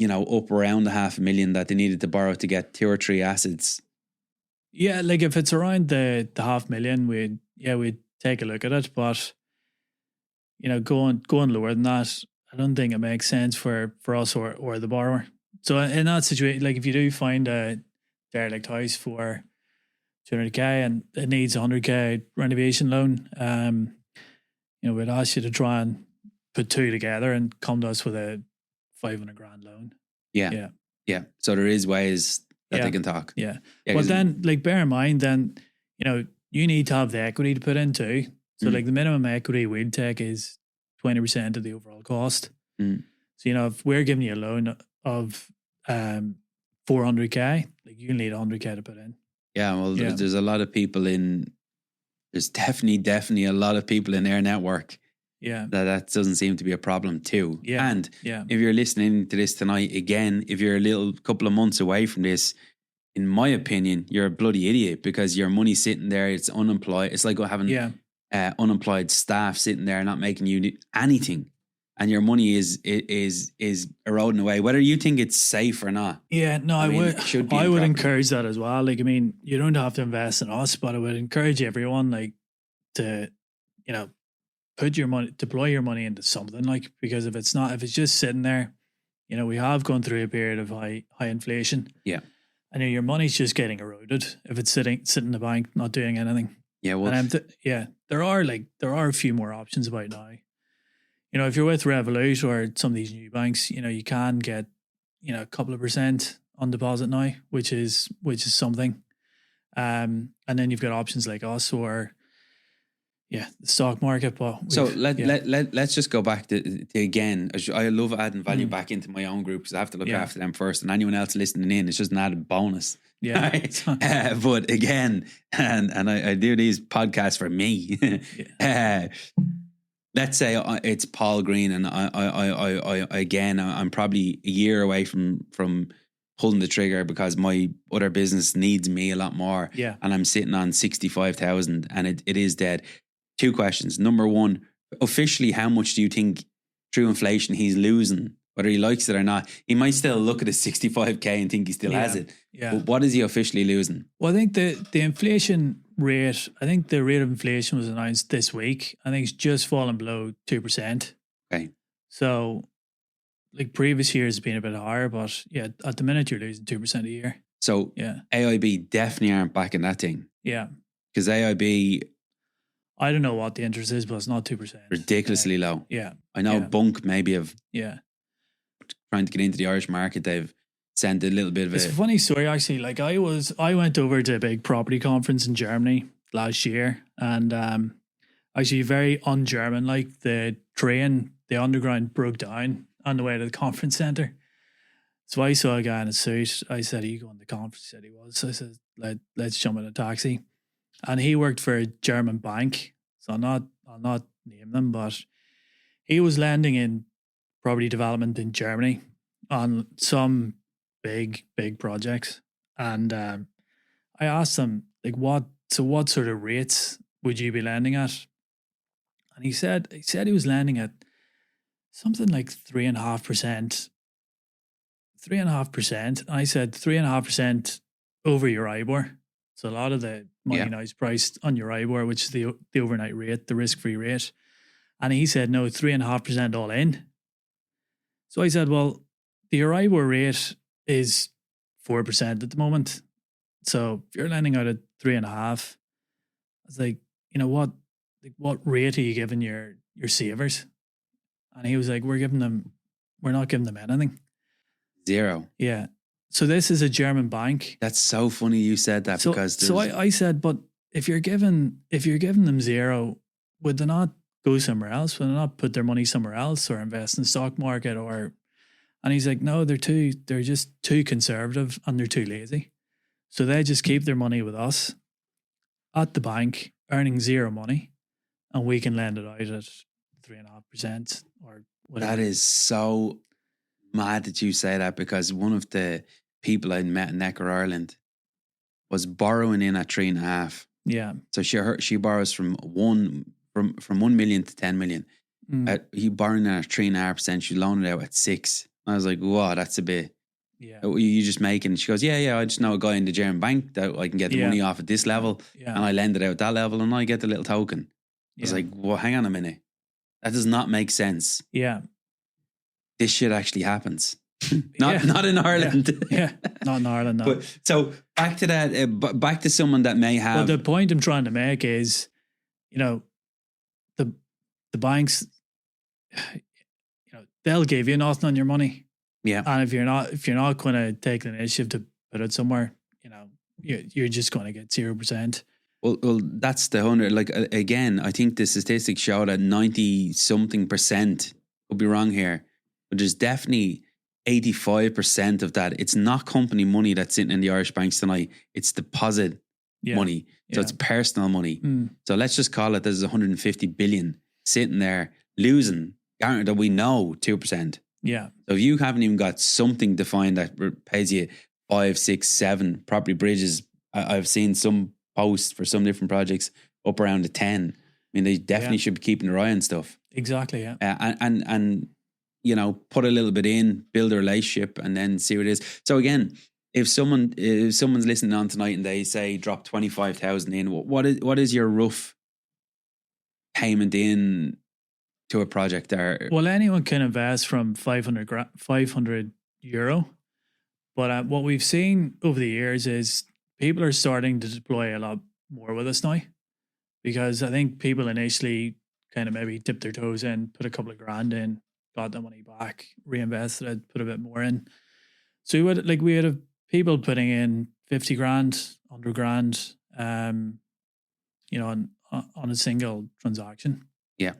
up around the 500,000 that they needed to borrow to get 2 or 3 assets? Yeah, like if it's around the 500,000, we'd take a look at it. But going lower than that, I don't think it makes sense for us or the borrower. So in that situation, like if you do find a derelict house for 200k and it needs 100k renovation loan, we'd ask you to try and put two together and come to us with a 500 grand loan. Yeah. So there is ways that they can talk. Yeah. But then, like, bear in mind, then, you need to have the equity to put in too. So, like, the minimum equity we'd take is 20% of the overall cost. Mm. So, if we're giving you a loan of 400k, like, you need 100k to put in. Yeah. Well, there's a lot of people there's definitely a lot of people in their network. Yeah. That doesn't seem to be a problem too. Yeah. And if you're listening to this tonight, again, if you're a couple of months away from this, in my opinion, you're a bloody idiot because your money's sitting there. It's unemployed. It's like having unemployed staff sitting there not making you anything, and your money is eroding away. Whether you think it's safe or not. Yeah, no, I would encourage that as well. Like, I mean, you don't have to invest in us, but I would encourage everyone like to, deploy your money into something, like, because if it's just sitting there, we have gone through a period of high inflation. Yeah. I know your money's just getting eroded if it's sitting in the bank, not doing anything. Yeah. Well, there are a few more options about now. If you're with Revolut or some of these new banks, you can get, a couple of % on deposit now, which is something. And then you've got options like us or, the stock market. But so let's just go back to again. I love adding value back into my own group because I have to look after them first, and anyone else listening in, it's just an added bonus. Yeah. But again, and I do these podcasts for me. Let's say it's Paul Green, and I'm probably a year away from pulling the trigger because my other business needs me a lot more. Yeah. And I'm sitting on 65,000 and it is dead. 2 questions. Number one, officially, how much do you think through inflation he's losing? Whether he likes it or not, he might still look at his 65k and think he still has it. Yeah. But what is he officially losing? Well, I think the inflation rate, the rate of inflation was announced this week. I think it's just fallen below 2%. Okay. So, like, previous years have been a bit higher, but at the minute you're losing 2% a year. So AIB definitely aren't backing that thing. Yeah. Because AIB, I don't know what the interest is, but it's not 2%. Ridiculously low. Yeah. I know Bunk maybe have trying to get into the Irish market. They've sent a little bit of It's a funny story actually. Like, I went over to a big property conference in Germany last year, and actually very un-German, like the underground broke down on the way to the conference centre. So I saw a guy in a suit. I said, "Are you going to the conference?" He said he was. So I said, let's jump in a taxi. And he worked for a German bank. So I'll not name them, but he was lending in property development in Germany on some big projects. And I asked him, like, what sort of rates would you be lending at? And he said he was lending at something like 3.5%. 3.5%. And I said 3.5% over your IBOR. So a lot of the money now is priced on your IBOR, which is the overnight rate, the risk-free rate. And he said, no, 3.5% all in. So I said, well, the Euribor rate is 4% at the moment. So if you're lending out at 3.5, I was like, what rate are you giving your savers? And he was like, we're not giving them anything. 0. Yeah. So this is a German bank. That's so funny you said that because I said, but if you're giving them 0, would they not go somewhere else? Would they not put their money somewhere else or invest in the stock market? And he's like, no, they're just too conservative and they're too lazy. So they just keep their money with us at the bank, earning 0 money, and we can lend it out at 3.5% or whatever. That is so mad that you say that, because one of the people I met in Necker, Ireland, was borrowing in at 3.5. Yeah. So she borrows from 1 million to 10 million. He borrowing at 3.5%. She loaned it out at 6. I was like, wow, that's a bit. Yeah. You just making? She goes, yeah. I just know a guy in the German bank that I can get the money off at this level, and I lend it out at that level, and I get the little token. I was like, well, hang on a minute. That does not make sense. Yeah. This shit actually happens. Not in Ireland. Yeah, not in Ireland. No. But so back to that. Back to someone that may have. But the point I'm trying to make is, the banks, they'll give you nothing on your money. Yeah. And if you're not going to take the initiative to put it somewhere, you're just going to get 0%. Well, that's the 100. Like again, I think the statistics show that 90-something%. Could be wrong here, but there's definitely 85% of that. It's not company money that's sitting in the Irish banks tonight. It's deposit money. So it's personal money. So let's just call it there's 150 billion sitting there losing, guaranteed that we know 2%. Yeah. So if you haven't even got something defined that pays you 5, 6, 7 property bridges, I've seen some posts for some different projects up around the 10. I mean, they definitely should be keeping their eye on stuff. Exactly. Yeah. And put a little bit in, build a relationship, and then see what it is. So again, if someone's listening on tonight and they say drop 25,000 in, what is your rough payment in to a project there? Well, anyone can invest from 500 euro, but what we've seen over the years is people are starting to deploy a lot more with us now, because I think people initially kind of maybe dipped their toes in, put a couple of grand in, got the money back, reinvested it, put a bit more in. So we had people putting in 50 grand, 100 grand, on a single transaction. Yeah.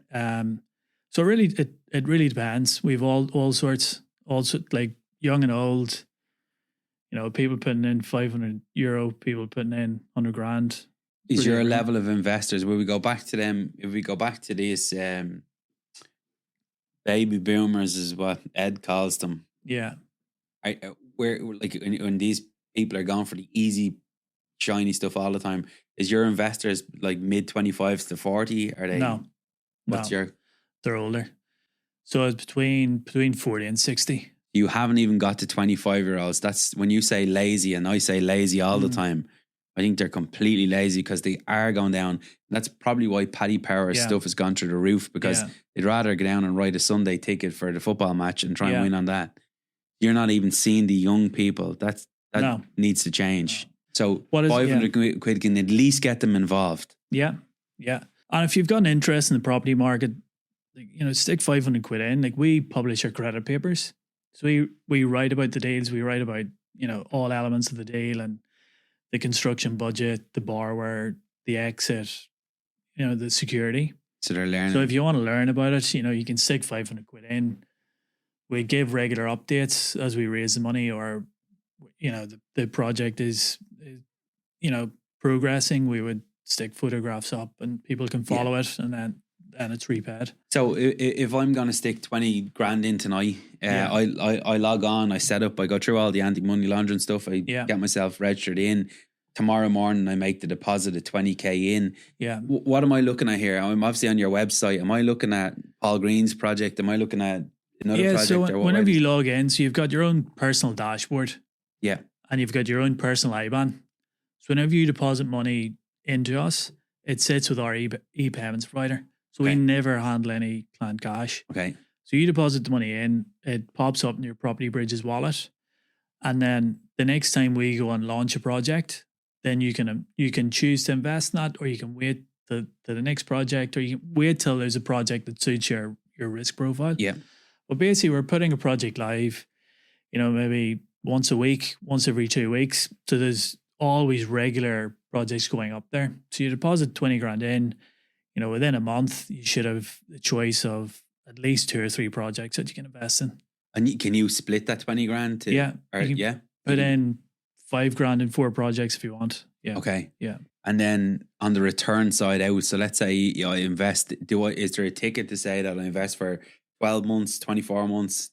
So really, it really depends. We've all sorts, also like young and old. People putting in 500 euro, people putting in 100 grand. Is your level of investors? Will we go back to them? If we go back to these baby boomers, is what Ed calls them. Yeah. Where like when these people are going for the easy, shiny stuff all the time, is your investors like mid 25s to 40? Are they? No. They're older. So it's between 40 and 60. You haven't even got to 25-year-olds. That's when you say lazy, and I say lazy all the time. I think they're completely lazy because they are going down. And that's probably why Paddy Power's stuff has gone through the roof, because they'd rather go down and write a Sunday ticket for the football match and try and win on that. You're not even seeing the young people. That needs to change. No. So 500 quid can at least get them involved. Yeah, yeah. And if you've got an interest in the property market, stick 500 quid in. Like, we publish our credit papers. So we write about the deals. We write about, all elements of the deal and the construction budget, the borrower, the exit, the security. So they're learning. So if you want to learn about it, you can stick 500 quid in. We give regular updates as we raise the money, or, the project is progressing. We would stick photographs up and people can follow it, and then it's repaid. So if I'm going to stick 20 grand in tonight, I log on, I set up, I go through all the anti-money laundering stuff. I get myself registered in. Tomorrow morning, I make the deposit of 20k in. Yeah. What am I looking at here? I'm obviously on your website. Am I looking at Paul Green's project? Am I looking at another project? So whenever you log in, so you've got your own personal dashboard. Yeah. And you've got your own personal IBAN. So whenever you deposit money into us, it sits with our e-payments provider. So we never handle any client cash. Okay. So you deposit the money in, it pops up in your Property Bridges wallet. And then the next time we go and launch a project, then you can choose to invest in that, or you can wait to the next project, or you can wait till there's a project that suits your risk profile. Yeah. But basically, we're putting a project live, maybe once a week, once every 2 weeks. So there's always regular projects going up there. So you deposit 20 grand in, within a month, you should have the choice of at least 2 or 3 projects that you can invest in. And can you split that 20 grand? Put in 5 grand in 4 projects if you want. Yeah. Okay. Yeah. And then on the return side out, so let's say I invest, is there a ticket to say that I invest for 12 months, 24 months?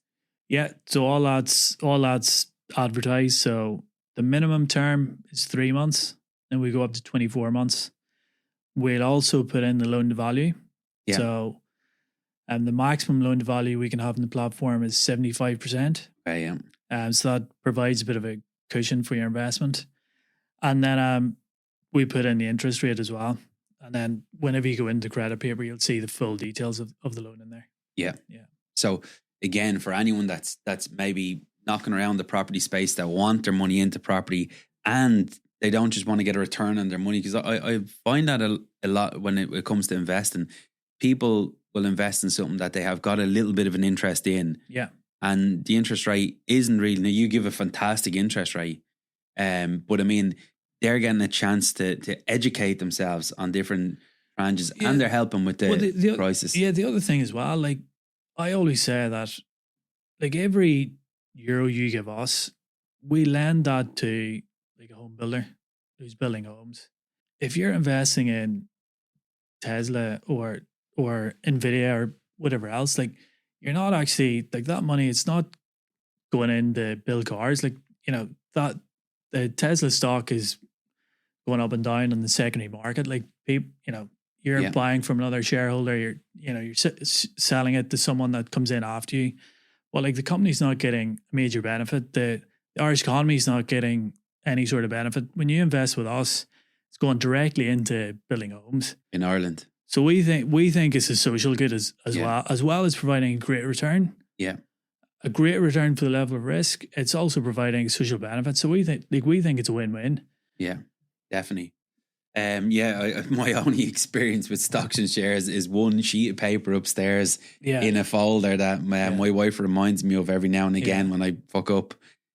Yeah. So all that's advertised. So the minimum term is 3 months, and we go up to 24 months. We'll also put in the loan to value. Yeah. So the maximum loan to value we can have in the platform is 75%. Okay, yeah. So that provides a bit of a cushion for your investment. And then we put in the interest rate as well. And then whenever you go into credit paper, you'll see the full details of the loan in there. Yeah. Yeah. So again, for anyone that's maybe knocking around the property space that want their money into property, and they don't just want to get a return on their money. Because I find that a lot when it comes to investing. People will invest in something that they have got a little bit of an interest in. Yeah. And the interest rate isn't really, now you give a fantastic interest rate. But I mean, they're getting a chance to educate themselves on different tranches, and they're helping with the prices. Yeah, the other thing as well, like I always say that, like every euro you give us, we lend that to like a home builder who's building homes. If you're investing in Tesla or Nvidia or whatever else, like you're not actually, like that money, it's not going in to build cars. Like, you know, that the Tesla stock is going up and down on the secondary market. Like people, you know, you're buying from another shareholder, you're selling it to someone that comes in after you. Well, like the company's not getting a major benefit. The Irish economy is not getting any sort of benefit. When you invest with us, it's going directly into building homes in Ireland. So we think it's a social good as well as providing a great return. Yeah, a great return for the level of risk. It's also providing social benefit. So we think it's a win-win. Yeah, definitely. My only experience with stocks and shares is one sheet of paper upstairs in a folder that my wife reminds me of every now and again when I fuck up.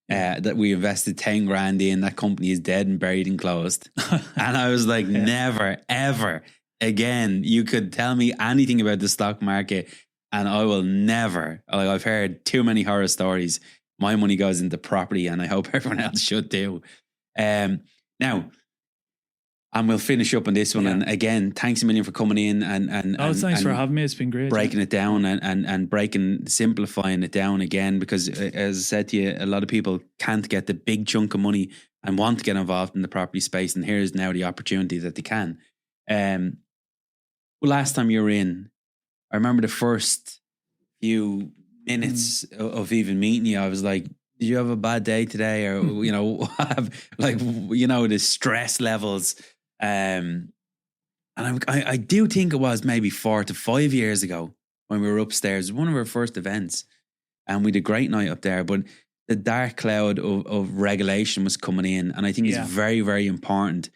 That we invested 10 grand in, that company is dead and buried and closed. And I was like, never, ever again, you could tell me anything about the stock market and I will never, like I've heard too many horror stories. My money goes into property and I hope everyone else should too. Now, and we'll finish up on this one. And again, thanks a million for coming in thanks for having me. It's been great. Breaking it down and simplifying it down again, because as I said to you, a lot of people can't get the big chunk of money and want to get involved in the property space. And here's now the opportunity that they can. Last time you were in, I remember the first few minutes of even meeting you, I was like, did you have a bad day today? Or, you know, the stress levels. And I do think it was maybe 4 to 5 years ago when we were upstairs. It was one of our first events and we had a great night up there, but the dark cloud of regulation was coming in. And I think it's very, very important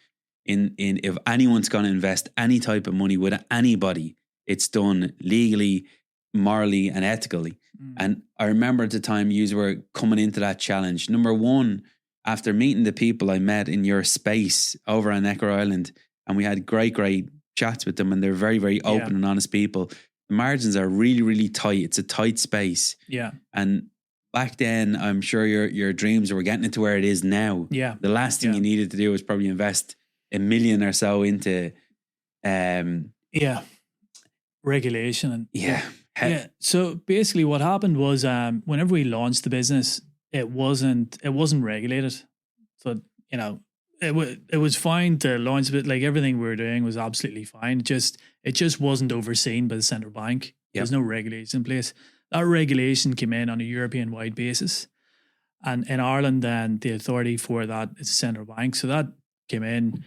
in if anyone's going to invest any type of money with anybody, it's done legally, morally and ethically. And I remember at the time you were coming into that challenge. Number one, after meeting the people I met in your space over on Necker Island, and we had great chats with them, and they're very, very open and honest people. The margins are really, really tight. It's a tight space. Yeah. And back then, I'm sure your dreams were getting it to where it is now. Yeah. The last thing you needed to do was probably invest $1 million or so into regulation and so basically what happened was whenever we launched the business, it wasn't regulated. So, you know, it was fine to launch it, like everything we were doing was absolutely fine. It just wasn't overseen by the central bank. There's no regulation in place. That regulation came in on a European wide basis. And in Ireland, then the authority for that is the central bank. So that came in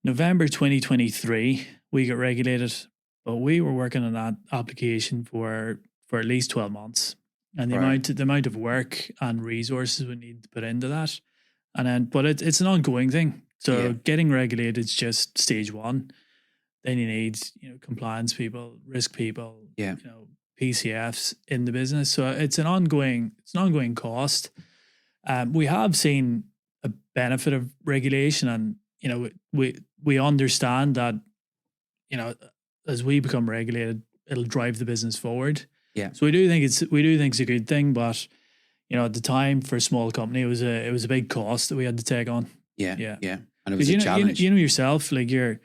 November 2023, we got regulated, but we were working on that application for at least 12 months. And the amount of work and resources we need to put into that. And then, but it's an ongoing thing. So getting regulated is just stage one. Then you need, compliance people, risk people, PCFs in the business. So it's an ongoing cost. We have seen a benefit of regulation, and we understand that as we become regulated, it'll drive the business forward. Yeah. So we do think it's a good thing, but at the time for a small company, it was a big cost that we had to take on. Yeah. And it was a challenge. You know yourself, like you're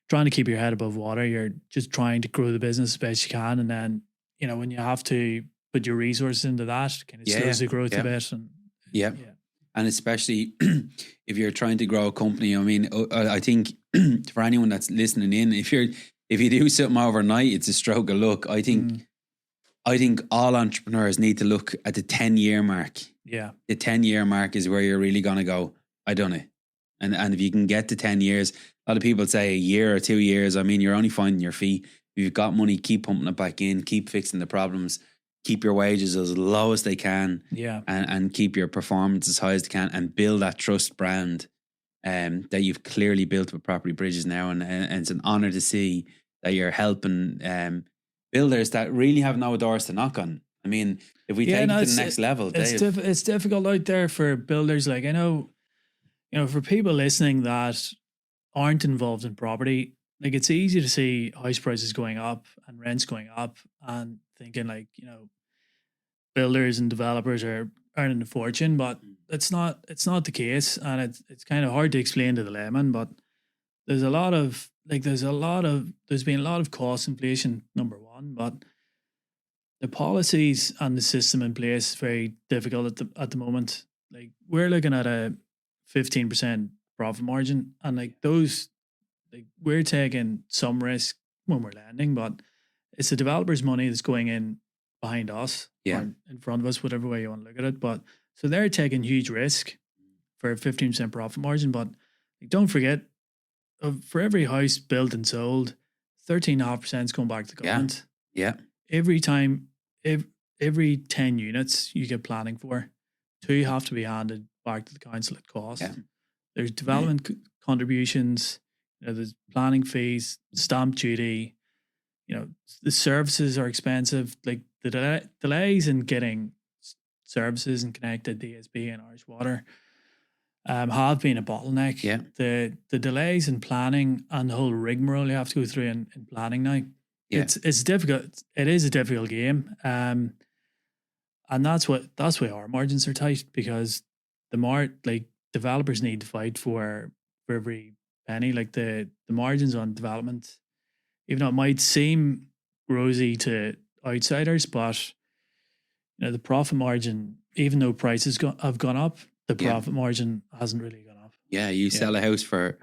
trying to keep your head above water. You're just trying to grow the business as best you can, and then when you have to put your resources into that, kind of slows the growth a bit. And and especially if you're trying to grow a company. I mean, I think for anyone that's listening in, if you do something overnight, it's a stroke of luck. I think all entrepreneurs need to look at the 10-year mark. Yeah. The 10-year mark is where you're really going to go, I done it. And if you can get to 10 years, a lot of people say a year or 2 years. I mean, you're only finding your feet. If you've got money, keep pumping it back in, keep fixing the problems, keep your wages as low as they can, Yeah. and keep your performance as high as they can, and build that trust brand that you've clearly built with Property Bridges now. And it's an honor to see that you're helping builders that really have no doors to knock on. I mean, if we take it to the next level, it's difficult out there for builders. Like, I know, for people listening that aren't involved in property, like, it's easy to see house prices going up and rents going up and thinking, like, builders and developers are earning a fortune, but it's not the case. And it's kind of hard to explain to the layman, but there's been a lot of cost inflation, number one, but the policies and the system in place is very difficult at the moment. Like, we're looking at a 15% profit margin, and like those, like, we're taking some risk when we're lending, but it's the developer's money that's going in behind us, or in front of us, whatever way you want to look at it. But so they're taking huge risk for a 15% profit margin. But like, don't forget, for every house built and sold, 13.5% is going back to the government. Yeah. Every time, every 10 units you get planning for, 2 have to be handed back to the council at cost. Yeah. There's development contributions, there's planning fees, stamp duty, the services are expensive. Like, the delays in getting services and connected DSB and Irish Water have been a bottleneck. Yeah. The delays in planning and the whole rigmarole you have to go through in planning now. Yeah. It's difficult. It is a difficult game. And that's why our margins are tight, because developers need to fight for every penny. Like, the margins on development, even though it might seem rosy to outsiders, but the profit margin, even though prices have gone up, the profit margin hasn't really gone up. Yeah, you sell a house for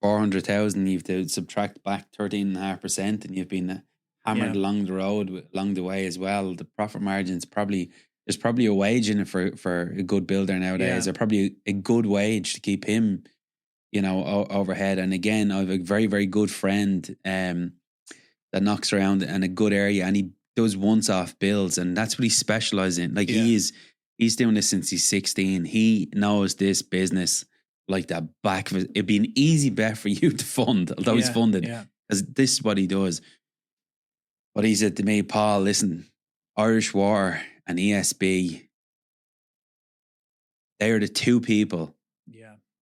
400,000, you have to subtract back 13.5%, and you've been hammered along the road, along the way as well. The profit margin's there's probably a wage in it for a good builder nowadays. There's probably a good wage to keep him, overhead. And again, I have a very, very good friend that knocks around in a good area, and he does once-off builds, and that's what he specializes in. Like, he's doing this since he's 16. He knows this business like the back of it. It'd be an easy bet for you to fund, although he's funded, because this is what he does. But he said to me, Paul, listen, Irish Water and ESB, they are the two people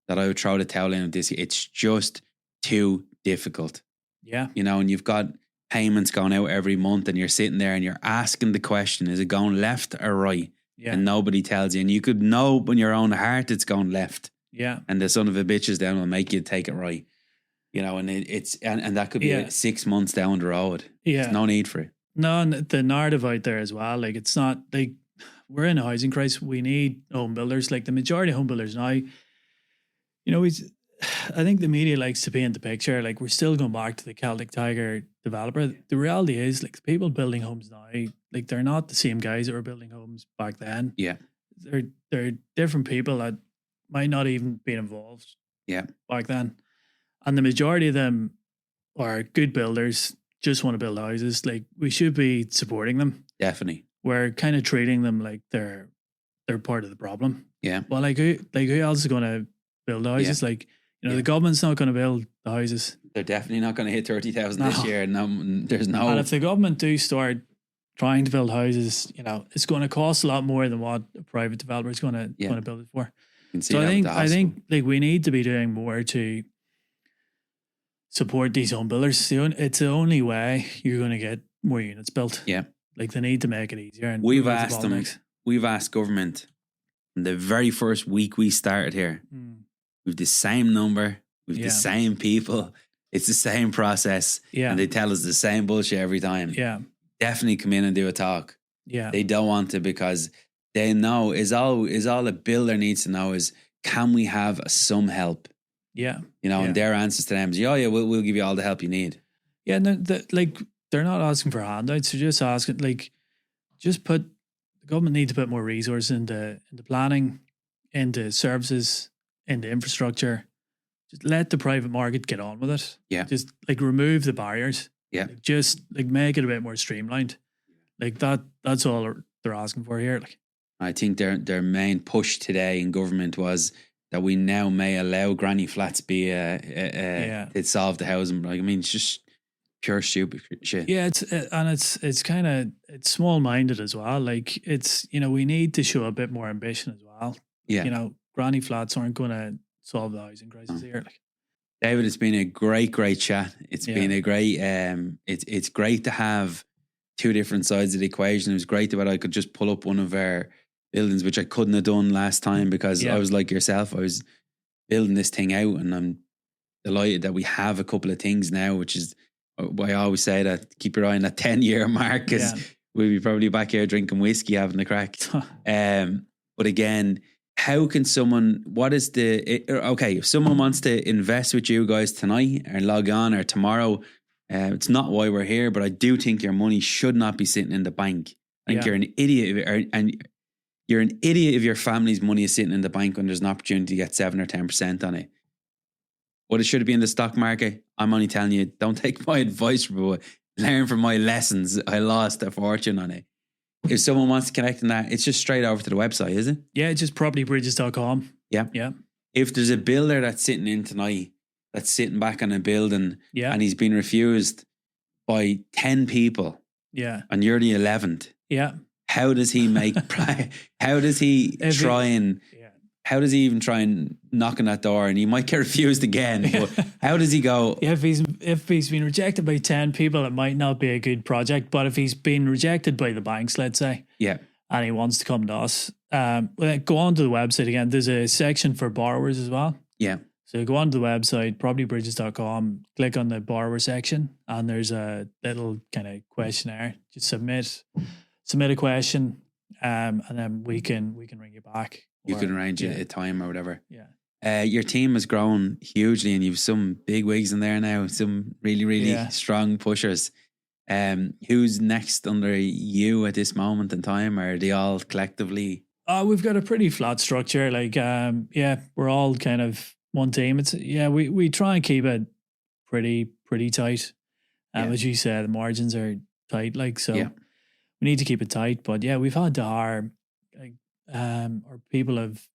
that I would throw the towel in with this. It's just too difficult. Yeah. And you've got payments going out every month, and you're sitting there and you're asking the question, is it going left or right? Yeah. And nobody tells you. And you could know in your own heart it's going left. Yeah. And the son of a bitches then will make you take it right. And and that could be like 6 months down the road. Yeah. There's no need for it. No, and the narrative out there as well, like, it's not like we're in a housing crisis. We need home builders. Like, the majority of home builders now, I think the media likes to paint the picture like we're still going back to the Celtic Tiger developer. The reality is, like, the people building homes now, like, they're not the same guys that were building homes back then. Yeah. They're different people that might not even be involved back then. And the majority of them are good builders, just want to build houses. Like, we should be supporting them. Definitely. We're kind of treating them like they're part of the problem. Yeah. Well, who else is going to build houses? Yeah. Like, the government's not going to build the houses. They're definitely not going to hit 30,000 this year. No, there's no. And if the government do start trying to build houses, it's going to cost a lot more than what a private developer is going to build it for. So I think like we need to be doing more to support these home builders. It's the only way you're going to get more units built. Yeah. Like, they need to make it easier. And we've asked government in the very first week we started here. We've the same number, we've the same people, it's the same process. Yeah. And they tell us the same bullshit every time. Yeah. Definitely come in and do a talk. Yeah. They don't want to, because they know is all a builder needs to know is, can we have some help? Yeah. And their answers to them is, we'll give you all the help you need. Yeah. And they're not asking for handouts. They're just asking, the government need to put more resources into planning, into services, into infrastructure. Just let the private market get on with it. Yeah. Just remove the barriers. Yeah. Just make it a bit more streamlined. Like that's all they're asking for here. Like, I think their main push today in government was that we now may allow granny flats be it solve the housing. Like, I mean, it's just pure stupid shit. yeah, it's kind of it's small minded as well. Like, it's, you know, we need to show a bit more ambition as well. Yeah. You know, granny flats aren't going to solve the housing crisis here. Like, David, it's been a great chat. It's been a great it's great to have two different sides of the equation. It was great that I could just pull up one of our buildings, which I couldn't have done last time because I was like yourself. I was building this thing out, and I'm delighted that we have a couple of things now, which is why I always say that keep your eye on that 10-year mark, because we'll be probably back here drinking whiskey, having a crack. But again, how can someone, if someone wants to invest with you guys tonight or log on or tomorrow, it's not why we're here, but I do think your money should not be sitting in the bank. I think you're an idiot, and you're an idiot if your family's money is sitting in the bank when there's an opportunity to get 7 or 10% on it. What it should be in the stock market, I'm only telling you, don't take my advice, but learn from my lessons. I lost a fortune on it. If someone wants to connect on that, it's just straight over to the website, is it? yeah, just propertybridges.com. Yeah. Yeah. If there's a builder that's sitting in tonight, that's sitting back on a building and he's been refused by 10 people and you're the 11th, how does he make, how does he how does he even try and knock on that door? And he might get refused again, but how does he go? If he's been rejected by 10 people, it might not be a good project. But if he's been rejected by the banks, let's say, and he wants to come to us, go on to the website again. There's a section for borrowers as well. Yeah. So go on to the website, propertybridges.com, click on the borrower section, and there's a little kind of questionnaire. Just submit a question, and then we can ring you back. You can arrange a time or whatever. Yeah. Your team has grown hugely, and you've some big wigs in there now, some really strong pushers. Who's next under you at this moment in time? Or are they all collectively? We've got a pretty flat structure. Like, we're all kind of one team. It's we try and keep it pretty tight. As you said, the margins are tight. Like, so we need to keep it tight. But we've had to hire. Or people have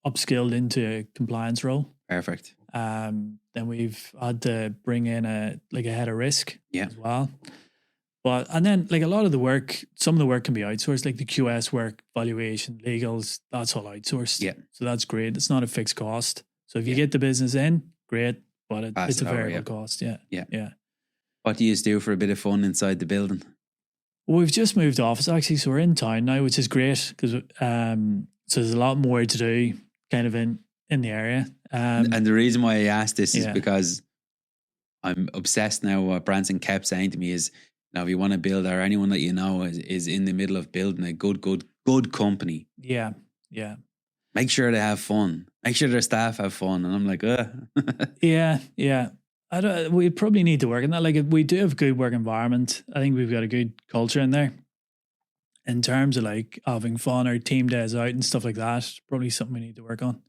upskilled into a compliance role. Perfect. Then we've had to bring in a head of risk as well. And then a lot of the work, some of the work can be outsourced, like the QS work, valuation, legals, that's all outsourced. Yeah. So that's great. It's not a fixed cost. So if you get the business in, great, but it's a variable cost. Yeah. What do you do for a bit of fun inside the building? Well, we've just moved office actually, so we're in town now, which is great because so there's a lot more to do kind of in the area. And the reason why I asked this is because I'm obsessed now. What Branson kept saying to me is, now if you want to build, or anyone that you know is in the middle of building a good company. Yeah. Make sure they have fun. Make sure their staff have fun. And I'm like, Yeah. We probably need to work on that. Like, we do have a good work environment. I think we've got a good culture in there. In terms of like having fun or team days out and stuff like that, probably something we need to work on.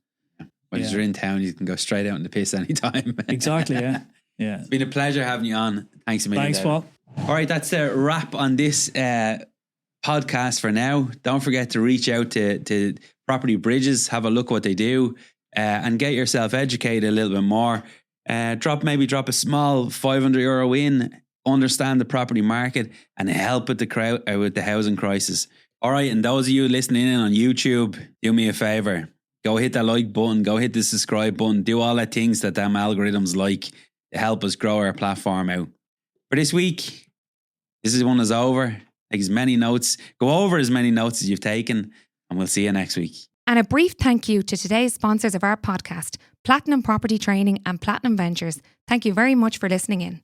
When you're in town, you can go straight out in the piss anytime. Exactly, yeah. It's been a pleasure having you on. Thanks a million. Thanks, Paul. All right, that's the wrap on this podcast for now. Don't forget to reach out to Property Bridges, have a look what they do, and get yourself educated a little bit more. Drop a small €500 in, understand the property market, and help with the housing crisis. All right, and those of you listening in on YouTube, do me a favor. Go hit that like button, go hit the subscribe button, do all the things that them algorithms like to help us grow our platform out. For this week, this one is over. Take as many notes, go over as many notes as you've taken, and we'll see you next week. And a brief thank you to today's sponsors of our podcast, Platinum Property Training and Platinum Ventures. Thank you very much for listening in.